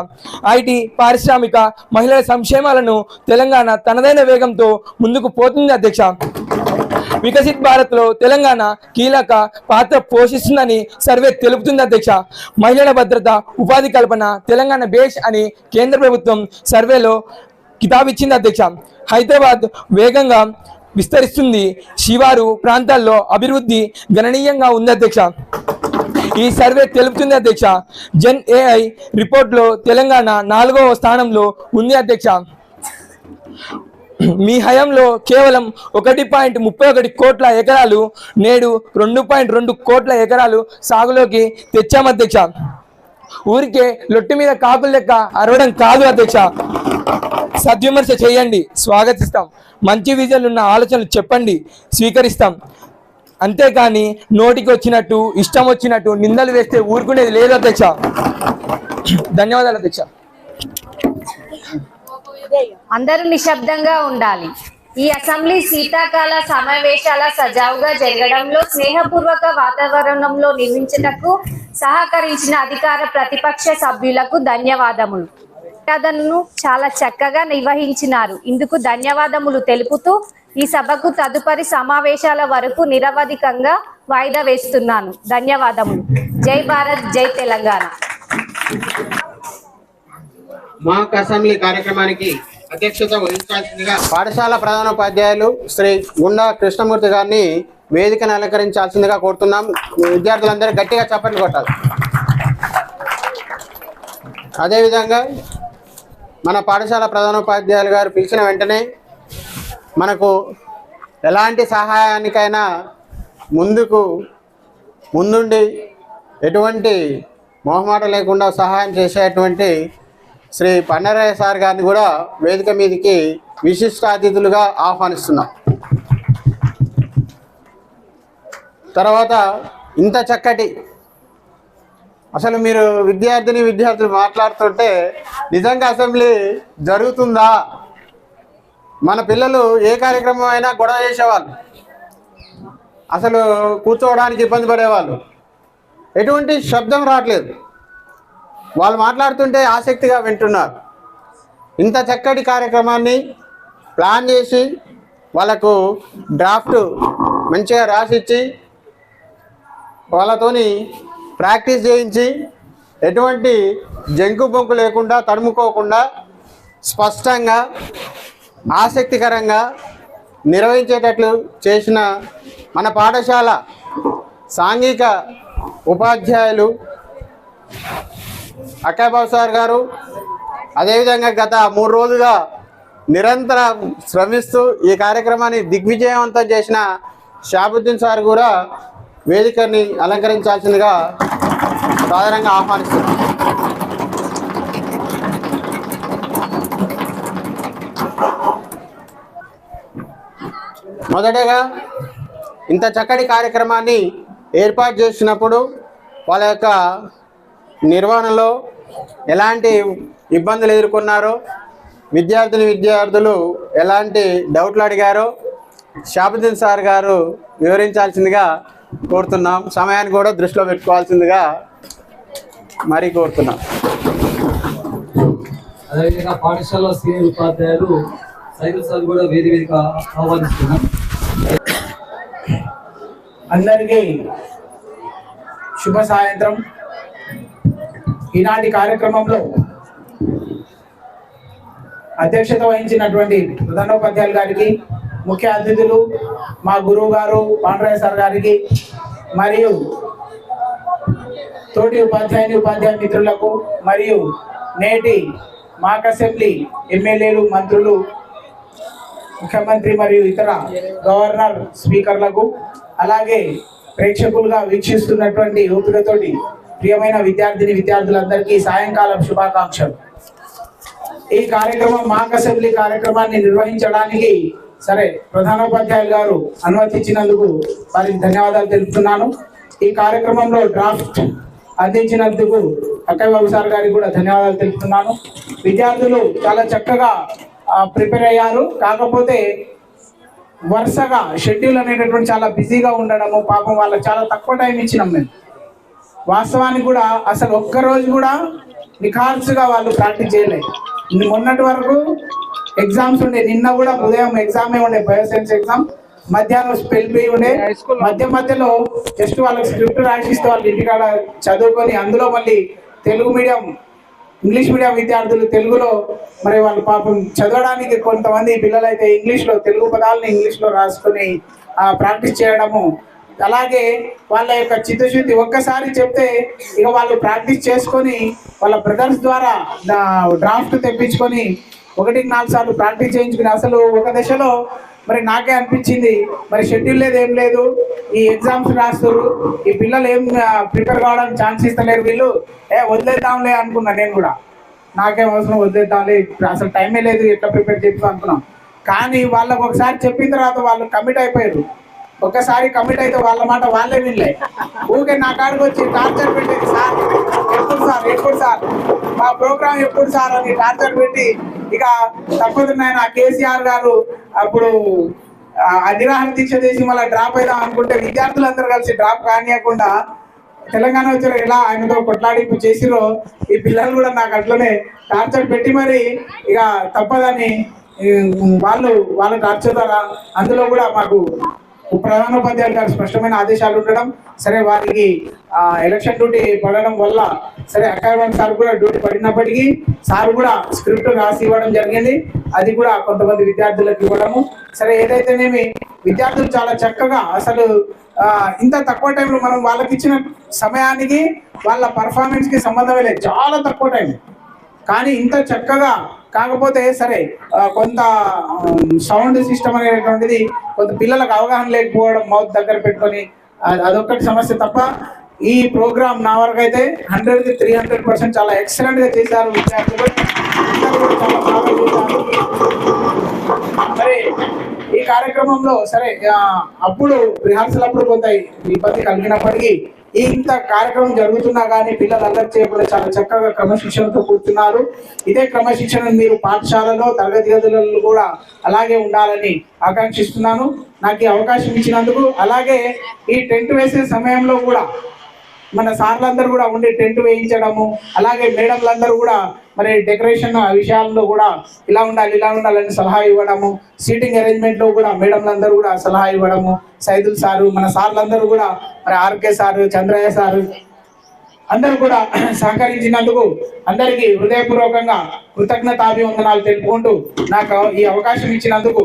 Speaker 7: ఐటీ, పారిశ్రామిక, మహిళల సంక్షేమాలను తెలంగాణ తనదైన వేగంతో ముందుకు పోతుంది అధ్యక్ష. వికసిత్ భారత్లో తెలంగాణ కీలక పాత్ర పోషిస్తుందని సర్వే తెలుపుతుంది అధ్యక్ష. మహిళల భద్రత, ఉపాధి కల్పన తెలంగాణ బేస్ అని కేంద్ర ప్రభుత్వం సర్వేలో కితాబిచ్చింది అధ్యక్ష. హైదరాబాద్ వేగంగా విస్తరిస్తుంది. శివారు ప్రాంతాల్లో అభివృద్ధి గణనీయంగా ఉంది అధ్యక్ష. ఈ సర్వే తెలుపుతుంది అధ్యక్ష. జన్ ఏఐ రిపోర్ట్లో తెలంగాణ 4వ స్థానంలో ఉంది అధ్యక్ష. మీ హయాంలో కేవలం 1.31 కోట్ల ఎకరాలు నేడు 2.2 కోట్ల ఎకరాలు సాగులోకి తెచ్చాం అధ్యక్ష. ఊరికే లొట్టి మీద కాకులు లెక్క అరవడం కాదు అధ్యక్ష. సద్విమర్శ చేయండి, స్వాగతిస్తాం. మంచి విజన్లు ఉన్న ఆలోచనలు చెప్పండి, స్వీకరిస్తాం. అంతేకాని నోటికి వచ్చినట్టు ఇష్టం వచ్చినట్టు నిందలు వేస్తే ఊరుకునేది లేదు అధ్యక్ష. ధన్యవాదాలు అధ్యక్ష.
Speaker 6: అందరూ నిశ్శబ్దంగా ఉండాలి. ఈ అసెంబ్లీ శీతాకాల సమావేశాల సజావుగా జరగడంలో స్నేహపూర్వక వాతావరణంలో నిర్మించటకు సహకరించిన అధికార ప్రతిపక్ష సభ్యులకు ధన్యవాదములు. మర్యాదలను చాలా చక్కగా నిర్వహించినారు. ఇందుకు ధన్యవాదములు తెలుపుతూ ఈ సభకు తదుపరి సమావేశాల వరకు నిరవధికంగా వాయిదా వేస్తున్నాను. ధన్యవాదములు. జై భారత్, జై తెలంగాణ.
Speaker 15: మాక్ అసెంబ్లీ కార్యక్రమానికి అధ్యక్షత వహించాల్సిందిగా పాఠశాల ప్రధానోపాధ్యాయులు శ్రీ గుండా కృష్ణమూర్తి గారిని వేదికను అలంకరించాల్సిందిగా కోరుతున్నాం. విద్యార్థులందరూ గట్టిగా చప్పట్లు కొట్టాలి. అదేవిధంగా మన పాఠశాల ప్రధానోపాధ్యాయులు గారు పిలిచిన వెంటనే మనకు ఎలాంటి సహాయానికైనా ముందుండి ఎటువంటి మొహమాట లేకుండా సహాయం చేసేటువంటి శ్రీ పన్నరయ్య సార్ గారిని కూడా వేదిక మీదకి విశిష్ట అతిథులుగా ఆహ్వానిస్తున్నాం. తర్వాత ఇంత చక్కటి అసలు మీరు విద్యార్థులు మాట్లాడుతుంటే నిజంగా అసెంబ్లీ జరుగుతుందా? మన పిల్లలు ఏ కార్యక్రమం అయినా గొడవ చేసేవాళ్ళు, అసలు కూర్చోవడానికి ఇబ్బంది పడేవాళ్ళు. ఎటువంటి శబ్దం రావట్లేదు, వాళ్ళు మాట్లాడుతుంటే ఆసక్తిగా వింటున్నారు. ఇంత చక్కటి కార్యక్రమాన్ని ప్లాన్ చేసి వాళ్ళకు డ్రాఫ్ట్ మంచిగా రాసిచ్చి వాళ్ళతోని ప్రాక్టీస్ చేయించి ఎటువంటి జంకు బొంకు లేకుండా తడుముకోకుండా స్పష్టంగా ఆసక్తికరంగా నిర్వహించేటట్లు చేసిన మన పాఠశాల సాంఘిక ఉపాధ్యాయులు అక్కయ్యబాబు సార్ గారు, అదేవిధంగా గత 3 రోజులుగా నిరంతరం శ్రమిస్తూ ఈ కార్యక్రమాన్ని దిగ్విజయవంతం చేసిన షాబుద్దీన్ సార్ కూడా వేదికని అలంకరించాల్సిందిగా సాధారణంగా ఆహ్వానిస్తున్నారు. మొదటగా ఇంత చక్కటి కార్యక్రమాన్ని ఏర్పాటు చేసినప్పుడు వాళ్ళ యొక్క నిర్వహణలో ఎలాంటి ఇబ్బందులు ఎదుర్కొన్నారో, విద్యార్థులు ఎలాంటి డౌట్లు అడిగారో షాబుద్దీన్ సార్ గారు వివరించాల్సిందిగా కోరుతున్నాం. సమయాన్ని కూడా దృష్టిలో పెట్టుకోవాల్సిందిగా మరీ కోరుతున్నాం.
Speaker 16: అదేవిధంగా పాఠశాల సీనియర్ ఉపాధ్యాయులు సైకిల్ సార్ కూడా వేదిక ఆహ్వానిస్తున్నాం.
Speaker 1: అందరికీ శుభ సాయంత్రం. ఈనాటి కార్యక్రమంలో అధ్యక్షత వహించినటువంటి ప్రధానోపాధ్యాయులు గారికి, ముఖ్య అతిథులు మా గురువు గారు పాండ్రయ్య సార్ గారికి, మరియు తోటి ఉపాధ్యాయ మిత్రులకు మరియు నేటి మాక్ అసెంబ్లీ ఎమ్మెల్యేలు, మంత్రులు, ముఖ్యమంత్రి మరియు ఇతర గవర్నర్, స్పీకర్లకు, అలాగే ప్రేక్షకులుగా వీక్షిస్తున్నటువంటి ఓపికతోటి ప్రియమైన విద్యార్థులందరికీ సాయంకాలం శుభాకాంక్షలు. ఈ కార్యక్రమం మాక్ అసెంబ్లీ కార్యక్రమాన్ని నిర్వహించడానికి ప్రధానోపాధ్యాయులు గారు అనుమతించినందుకు వారికి ధన్యవాదాలు తెలుపుతున్నాను. ఈ కార్యక్రమంలో డ్రాఫ్ట్ అందించినందుకు అక్కయ్య బాబు సార్ గారికి కూడా ధన్యవాదాలు తెలుపుతున్నాను. విద్యార్థులు చాలా చక్కగా ప్రిపేర్ అయ్యారు. కాకపోతే వరుసగా షెడ్యూల్ అనేటటువంటి చాలా బిజీగా ఉండడము, పాపం వాళ్ళకి చాలా తక్కువ టైం ఇచ్చినాం మేము. వాస్తవానికి కూడా అసలు ఒక్కరోజు కూడా నిఖార్సుగా వాళ్ళు ప్రాక్టీస్ చేయలేదు. మొన్నటి వరకు ఎగ్జామ్స్ ఉండే, నిన్న కూడా ఉదయం ఎగ్జామే ఉండే, బయోసైన్స్ ఎగ్జామ్, మధ్యాహ్నం స్పెల్ బి ఉండే, మధ్యలో జస్ట్ వాళ్ళకి స్క్రిప్ట్ రాసిస్తే వాళ్ళు ఇంటికాడ చదువుకొని, అందులో మళ్ళీ తెలుగు మీడియం, ఇంగ్లీష్ మీడియం విద్యార్థులు తెలుగులో మరి వాళ్ళు పాపం చదవడానికి కొంతమంది పిల్లలు అయితే ఇంగ్లీష్లో తెలుగు పదాలను ఇంగ్లీష్లో రాసుకొని ప్రాక్టీస్ చేయడము, అలాగే వాళ్ళ యొక్క చిత్తశుద్ధి ఒక్కసారి చెప్తే ఇక వాళ్ళు ప్రాక్టీస్ చేసుకొని వాళ్ళ బ్రదర్స్ ద్వారా డ్రాఫ్ట్ తెప్పించుకొని 1-4 సార్లు ప్రాక్టీస్ చేయించుకుని, అసలు ఒక దశలో మరి నాకే అనిపించింది, మరి షెడ్యూల్ లేదు, ఏం లేదు, ఈ ఎగ్జామ్స్ రాస్తారు, ఈ పిల్లలు ఏం ప్రిపేర్ కావడానికి ఛాన్స్ ఇస్తలేరు, వీళ్ళు వదిలేద్దాంలే అనుకున్నా. నేను కూడా నాకేం అవసరం, వదిలేద్దాంలే, అసలు టైమే లేదు, ఎట్లా ప్రిపేర్ చేస్తాం అనుకున్నాం. కానీ వాళ్ళకు ఒకసారి చెప్పిన తర్వాత వాళ్ళు కమిట్ అయిపోయారు. ఒక్కసారి కమిట్ అయితే వాళ్ళ మాట వాళ్ళే వినలే. ఊరికే నా కాడికి వచ్చి టార్చర్ పెట్టేది, సార్ ఎప్పుడు సార్ మా ప్రోగ్రామ్ ఎప్పుడు సార్ అని టార్చర్ పెట్టి, ఇక తప్పదున్నాయన కేసీఆర్ గారు అప్పుడు నిరాహార దీక్ష చేసి మళ్ళీ డ్రాప్ అయిదాం అనుకుంటే విద్యార్థులందరూ కలిసి డ్రాప్ కానియకుండా తెలంగాణ వచ్చారు. ఇలా ఆయనతో కొట్లాడింపు చేసిరో ఈ పిల్లలు కూడా నాకు అట్లనే టార్చర్ పెట్టి మరి ఇక తప్పదని వాళ్ళు టార్చర్ ద్వారా అందులో కూడా మాకు ప్రధానోపాధ్యాయులు గారు స్పష్టమైన ఆదేశాలు ఉండడం, వారికి ఎలక్షన్ డ్యూటీ పడడం వల్ల అక్కయ్య సార్ కూడా డ్యూటీ పడినప్పటికీ సార్ కూడా స్క్రిప్ట్ రాసి ఇవ్వడం జరిగింది. అది కూడా కొంతమంది విద్యార్థులకు ఇవ్వడము. ఏదైతేనేమి విద్యార్థులు చాలా చక్కగా, అసలు ఇంత తక్కువ టైంలో మనం వాళ్ళకి ఇచ్చిన సమయానికి వాళ్ళ పర్ఫార్మెన్స్కి సంబంధమే లేదు, చాలా తక్కువ టైం, కానీ ఇంత చక్కగా. కాకపోతే కొంత సౌండ్ సిస్టమ్ అనేటువంటిది కొంత పిల్లలకు అవగాహన లేకపోవడం, మౌత్ దగ్గర పెట్టుకొని, అదొక్కటి సమస్య తప్ప ఈ ప్రోగ్రామ్ నా వరకు అయితే 100కి 300% చాలా ఎక్సలెంట్గా చేశారు విద్యార్థులు. చాలా బాగా చేశారు. ఈ కార్యక్రమంలో అప్పుడు రిహార్సల్ అప్పుడు కొంత ఇబ్బంది కలిగినప్పటికీ ఇంత కార్యక్రమం జరుగుతున్నా కానీ పిల్లలు అల్లరి చేయకుండా చాలా చక్కగా క్రమశిక్షణతో కూర్చున్నారు. ఇదే క్రమశిక్షణ మీరు పాఠశాలలో, తరగతి గదులలో కూడా అలాగే ఉండాలని ఆకాంక్షిస్తున్నాను. నాకు ఈ అవకాశం ఇచ్చినందుకు, అలాగే ఈ టెంట్ వేసే సమయంలో కూడా మన సార్లందరూ కూడా ఉండి టెంట్ వేయించడము, అలాగే మేడంలందరూ కూడా మరి డెకరేషన్ విషయాల్లో కూడా ఇలా ఉండాలని సలహా ఇవ్వడము, సీటింగ్ అరేంజ్మెంట్లో కూడా మేడంలందరూ కూడా సలహా ఇవ్వడము, సైదుల్ సారు, మన సార్లందరూ కూడా మరి ఆర్కే సారు, చంద్రయ్య సారు అందరూ కూడా సహకరించినందుకు అందరికీ హృదయపూర్వకంగా కృతజ్ఞతాభివందనాలు తెలుపుకుంటూ నాకు ఈ అవకాశం ఇచ్చినందుకు,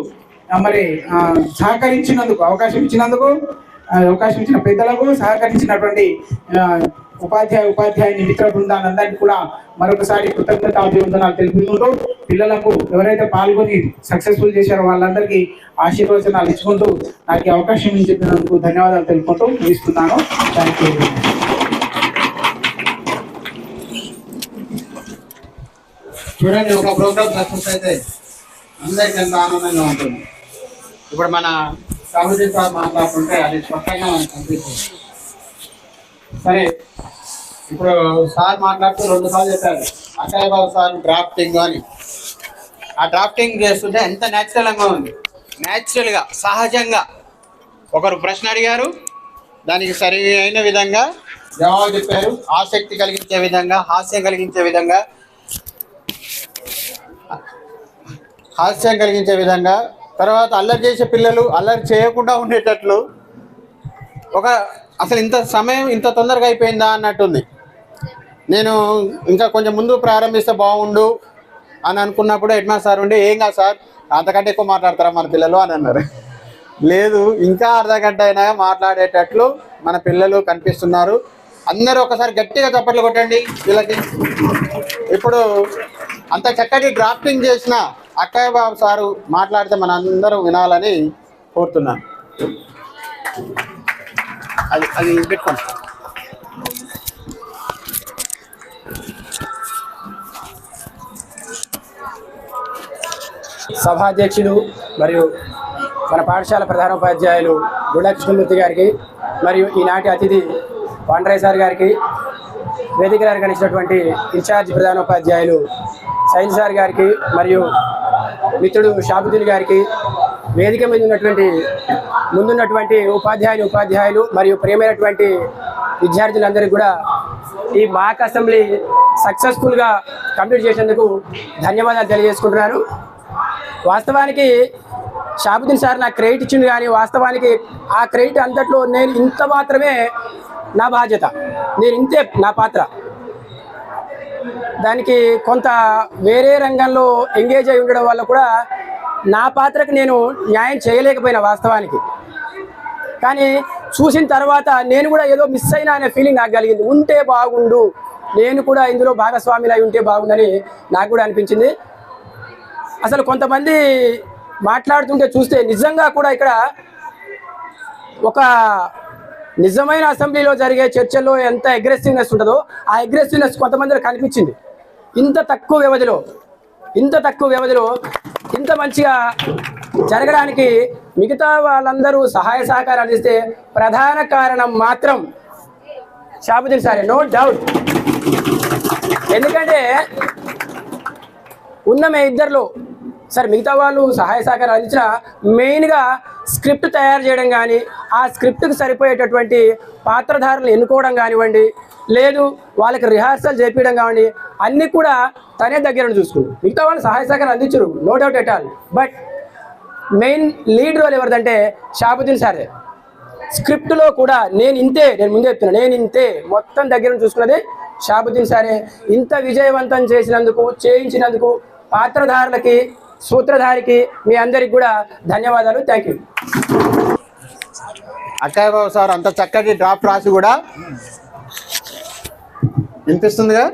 Speaker 1: మరి అవకాశం ఇచ్చిన పెద్దలకు, సహకరించినటువంటి ఉపాధ్యాయుని మిత్ర బృందాలందరికీ కూడా మరొకసారి కృతజ్ఞతాభివందనాలు తెలుపుకుంటూ, పిల్లలకు ఎవరైతే పాల్గొని సక్సెస్ఫుల్ చేశారో వాళ్ళందరికీ ఆశీర్వచనాలు ఇచ్చుకుంటూ నాకు ఈ అవకాశం ఇచ్చినందుకు ధన్యవాదాలు తెలుపుకుంటూ ముగిస్తున్నాను. Thank you.
Speaker 15: చూడండి, ఒక ప్రోగ్రామ్ సక్సెస్ అయితే అందరికీ ఎంత ఆనందంగా ఉంటుంది. ఇప్పుడు మన సాగుజీ సార్ మాట్లాడుతుంటే అది స్పష్టంగా మనకు కనిపిస్తుంది. ఇప్పుడు సార్ మాట్లాడుతూ 2 సార్లు చెప్పారు అక్కయ్య బాబు సార్ డ్రాఫ్టింగ్ అని. ఆ డ్రాఫ్టింగ్ చేస్తుంటే ఎంత న్యాచురల్గా ఉంది. న్యాచురల్గా, సహజంగా ఒకరు ప్రశ్న అడిగారు, దానికి సరి అయిన విధంగా జవాబు చెప్పారు. ఆసక్తి కలిగించే విధంగా, హాస్యం కలిగించే విధంగా, తర్వాత అల్లరి చేసే పిల్లలు అల్లరి చేయకుండా ఉండేటట్లు అసలు ఇంత సమయం ఇంత తొందరగా అయిపోయిందా అన్నట్టుంది. నేను ఇంకా కొంచెం ముందు ప్రారంభిస్తే బాగుండు అని అనుకున్నప్పుడు హెడ్ మాస్టర్ సార్ ఉండి, ఏం కాదు సార్, అంతకంటే ఎక్కువ మాట్లాడతారా మన పిల్లలు అని అన్నారు. లేదు, ఇంకా అర్ధగంట అయినా మాట్లాడేటట్లు మన పిల్లలు కనిపిస్తున్నారు. అందరూ ఒకసారి గట్టిగా చప్పట్లు కొట్టండి వీళ్ళకి. ఇప్పుడు అంత చక్కటి డ్రాఫ్టింగ్ చేసిన అక్కయ్య బాబు సారు మాట్లాడితే మన అందరూ వినాలని కోరుతున్నాను. అది పెట్టుకోండి.
Speaker 17: సభాధ్యక్షులు మరియు మన పాఠశాల ప్రధానోపాధ్యాయులు గుండా కృష్ణమూర్తి గారికి మరియు ఈనాటి అతిథి పాండ్రయ్య సార్ గారికి, వేదిక అలంకరించినటువంటి ఇన్ఛార్జ్ ప్రధానోపాధ్యాయులు సైన్స్ సార్ గారికి మరియు మిత్రుడు షాబుద్దీన్ గారికి, వేదిక మీద ముందున్నటువంటి ఉపాధ్యాయులు మరియు ప్రియమైనటువంటి విద్యార్థులందరికీ కూడా ఈ మాక్ అసెంబ్లీ సక్సెస్ఫుల్గా కంప్లీట్ చేసేందుకు ధన్యవాదాలు తెలియజేసుకుంటున్నాను. వాస్తవానికి షాబుద్దీన్ సార్ నాకు క్రెడిట్ ఇచ్చింది, కానీ వాస్తవానికి ఆ క్రెడిట్ అంతట్లో నేను ఇంత మాత్రమే నా బాధ్యత, నేను ఇంతే నా పాత్ర. దానికి కొంత వేరే రంగంలో ఎంగేజ్ అయి ఉండడం వల్ల కూడా నా పాత్రకు నేను న్యాయం చేయలేకపోయినా వాస్తవానికి. కానీ చూసిన తర్వాత నేను కూడా ఏదో మిస్ అయినా అనే ఫీలింగ్ నాకు కలిగింది. ఉంటే బాగుండు, నేను కూడా ఇందులో భాగస్వామిని అయి ఉంటే బాగుందని నాకు కూడా అనిపించింది. అసలు కొంతమంది మాట్లాడుతుంటే చూస్తే నిజంగా కూడా ఇక్కడ ఒక నిజమైన అసెంబ్లీలో జరిగే చర్చల్లో ఎంత అగ్రెసివ్నెస్ ఉంటుందో ఆ అగ్రెసివ్నెస్ కొంతమందిలో కనిపించింది. ఇంత తక్కువ వ్యవధిలో ఇంత మంచిగా జరగడానికి మిగతా వాళ్ళందరూ సహాయ సహకారాలు అందిస్తే ప్రధాన కారణం మాత్రం షాబుద్దీన్ సారే, నో డౌట్. ఎందుకంటే ఉన్నమే ఇద్దరిలో సరే మిగతా వాళ్ళు సహాయ సహకారం అందించిన మెయిన్గా స్క్రిప్ట్ తయారు చేయడం కానీ, ఆ స్క్రిప్ట్కి సరిపోయేటటువంటి పాత్రధారులు ఎన్నుకోవడం కానివ్వండి, లేదు వాళ్ళకి రిహార్సల్ చేపించడం కానివ్వండి, అన్నీ కూడా తనే దగ్గర చూసుకుంది. మిగతా వాళ్ళు సహాయ సహకారం అందించరు, no doubt at all. But main lead role ఎవరిదంటే షాబుద్దీన్ సారే. స్క్రిప్ట్లో కూడా నేను ముందే చెప్తున్నా, నేను ఇంతే మొత్తం దగ్గర చూసుకున్నది షాబుద్దీన్ సారే. ఇంత విజయవంతం చేయించినందుకు పాత్రధారులకి, సూత్రధారికి, మీ అందరికి కూడా ధన్యవాదాలు. Thank you.
Speaker 15: అక్కయ్య బాబు సార్ అంత చక్కటి డ్రాఫ్ట్ రాసి కూడా వినిపిస్తుందిగా,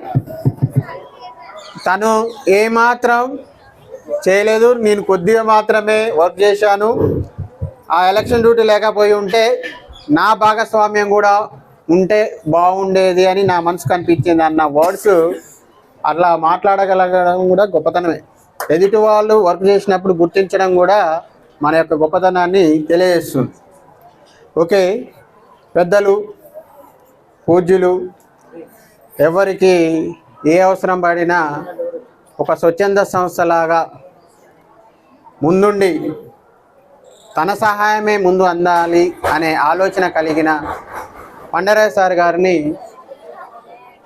Speaker 15: తను ఏమాత్రం చేయలేదు, నేను కొద్దిగా మాత్రమే వర్క్ చేశాను, ఆ ఎలక్షన్ డ్యూటీ లేకపోయి ఉంటే నా భాగస్వామ్యం కూడా ఉంటే బాగుండేది అని నా మనసుకు అనిపించింది అన్న వర్డ్స్ అట్లా మాట్లాడగలగడం కూడా గొప్పతనమే. ఎదుటి వాళ్ళు వర్క్ చేసినప్పుడు గుర్తించడం కూడా మన యొక్క గొప్పతనాన్ని తెలియజేస్తుంది. ఓకే, పెద్దలు, పూజ్యులు, ఎవరికి ఏ అవసరం పడినా ఒక స్వచ్ఛంద సంస్థలాగా ముందుండి తన సహాయమే ముందు అందాలి అనే ఆలోచన కలిగిన పండరయ్య సార్ గారిని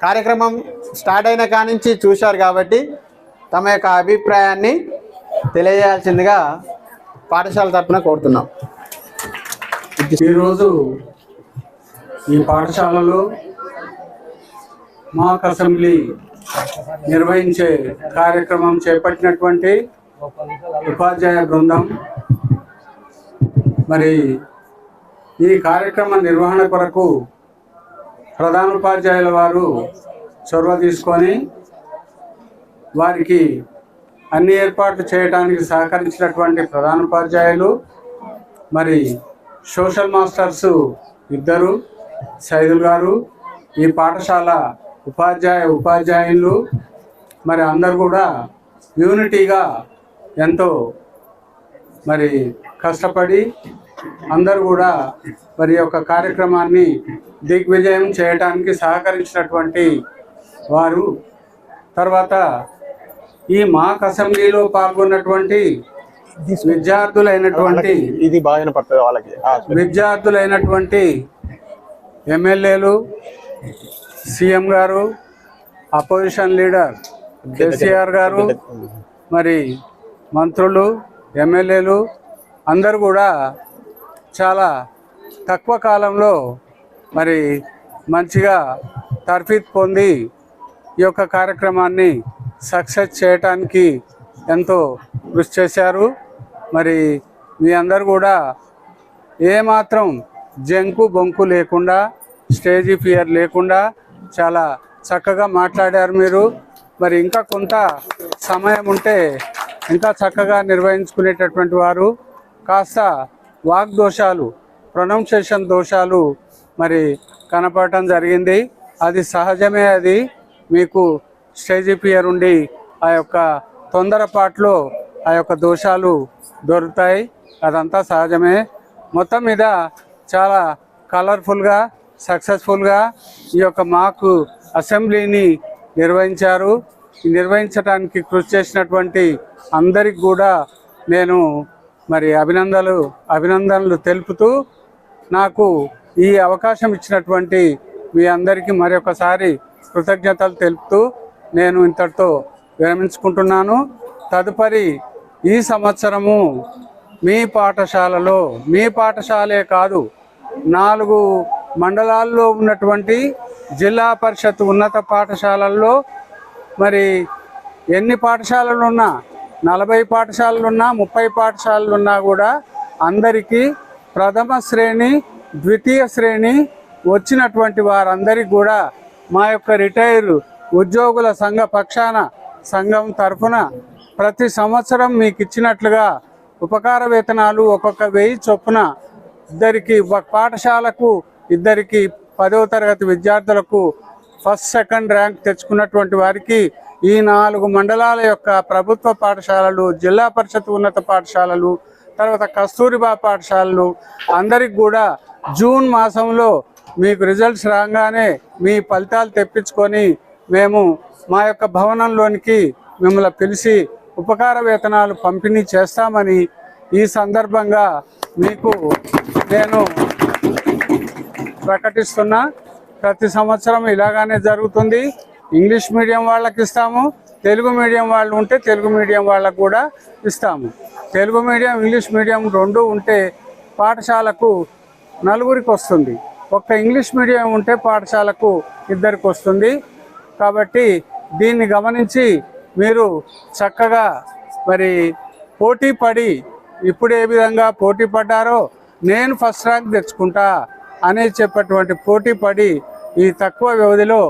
Speaker 15: కార్యక్రమం స్టార్ట్ అయిన కానించి చూశారు కాబట్టి తమ యొక్క అభిప్రాయాన్ని తెలియజేయాల్సిందిగా పాఠశాల తరఫున కోరుతున్నాం.
Speaker 18: ఈరోజు ఈ పాఠశాలలో మాక్ అసెంబ్లీ నిర్వహించే కార్యక్రమం చేపట్టినటువంటి ఉపాధ్యాయ బృందం, మరి ఈ కార్యక్రమ నిర్వహణ కొరకు ప్రధానోపాధ్యాయుల వారు చొరవ తీసుకొని వారికి అన్ని ఏర్పాట్లు చేయడానికి సహకరించినటువంటి ప్రధానోపాధ్యాయులు, మరి సోషల్ మాస్టర్స్ ఇద్దరు, సైదుల్ గారు, ఈ పాఠశాల ఉపాధ్యాయులు మరి అందరు కూడా యూనిటీగా ఎంతో మరి కష్టపడి అందరూ కూడా మరి యొక్క కార్యక్రమాన్ని దిగ్విజయం చేయడానికి సహకరించినటువంటి వారు. తర్వాత ఈ మాక్ అసెంబ్లీలో పాల్గొన్నటువంటి విద్యార్థులైనటువంటి ఎమ్మెల్యేలు, సీఎం గారు, అపోజిషన్ లీడర్ కేసీఆర్ గారు, మరి మంత్రులు, ఎమ్మెల్యేలు అందరూ కూడా చాలా తక్కువ కాలంలో మరి మంచిగా తర్ఫీదు పొంది ఈ యొక్క కార్యక్రమాన్ని సక్సెస్ చేయటానికి ఎంతో కృషి చేశారు. మరి మీ అందరు కూడా ఏమాత్రం జంకు బొంకు లేకుండా స్టేజీ ఫియర్ లేకుండా చాలా చక్కగా మాట్లాడారు మీరు. మరి ఇంకా కొంత సమయం ఉంటే ఇంకా చక్కగా నిర్వహించుకునేటటువంటి వారు. కాస్త వాగ్దోషాలు, ప్రొనౌన్సియేషన్ దోషాలు మరి కనపడటం జరిగింది. అది సహజమే. అది మీకు స్టేజీ ఫియర్ ఉండి ఆ యొక్క తొందరపాటులో ఆ యొక్క దోషాలు దొరుకుతాయి. అదంతా సహజమే. మొత్తం మీద చాలా కలర్ఫుల్గా, సక్సెస్ఫుల్గా ఈ యొక్క మాకు అసెంబ్లీని నిర్వహించారు. నిర్వహించడానికి కృషి చేసినటువంటి అందరికి కూడా నేను మరి అభినందనలు తెలుపుతూ, నాకు ఈ అవకాశం ఇచ్చినటువంటి మీ అందరికీ మరొకసారి కృతజ్ఞతలు తెలుపుతూ నేను ఇంతటితో విరమించుకుంటున్నాను. తదుపరి ఈ సంవత్సరము మీ పాఠశాలలో, మీ పాఠశాలే కాదు 4 మండలాల్లో ఉన్నటువంటి జిల్లా పరిషత్ ఉన్నత పాఠశాలల్లో మరి ఎన్ని పాఠశాలలున్నా, 40 పాఠశాలలున్నా, 30 పాఠశాలలున్నా కూడా అందరికీ ప్రథమ శ్రేణి, ద్వితీయ శ్రేణి వచ్చినటువంటి వారందరికీ కూడా మా యొక్క రిటైర్ ఉద్యోగుల సంఘ పక్షాన, సంఘం తరఫున ప్రతి సంవత్సరం మీకు ఇచ్చినట్లుగా ఉపకార వేతనాలు ఒక్కొక్క 1000 చొప్పున పాఠశాలకు 2 10వ తరగతి విద్యార్థులకు ఫస్ట్ సెకండ్ ర్యాంక్ తెచ్చుకున్నటువంటి వారికి ఈ 4 మండలాల యొక్క ప్రభుత్వ పాఠశాలలు, జిల్లా పరిషత్ ఉన్నత పాఠశాలలు, తర్వాత కస్తూరిబా పాఠశాలలు అందరికి కూడా జూన్ మాసంలో మీకు రిజల్ట్స్ రాగానే మీ ఫలితాలు తెప్పించుకొని మేము మా యొక్క భవనంలోనికి మిమ్మల్ని పిలిచి ఉపకార వేతనాలు పంపిణీ చేస్తామని ఈ సందర్భంగా మీకు నేను ప్రకటిస్తున్నా. ప్రతి సంవత్సరం ఇలాగానే జరుగుతుంది. ఇంగ్లీష్ మీడియం వాళ్ళకి ఇస్తాము, తెలుగు మీడియం వాళ్ళు ఉంటే తెలుగు మీడియం వాళ్ళకు కూడా ఇస్తాము. తెలుగు మీడియం, ఇంగ్లీష్ మీడియం 2 ఉంటే పాఠశాలకు 4కి వస్తుంది. ఒక్క ఇంగ్లీష్ మీడియం ఉంటే పాఠశాలకు 2కి వస్తుంది. కాబట్టి దీన్ని గమనించి మీరు చక్కగా మరి పోటీ పడి, ఇప్పుడు ఏ విధంగా పోటీ పడ్డారో నేను ఫస్ట్ ర్యాంక్ తెచ్చుకుంటా అని చెప్పేటువంటి పోటీ పడి ఈ తక్కువ వ్యవధిలో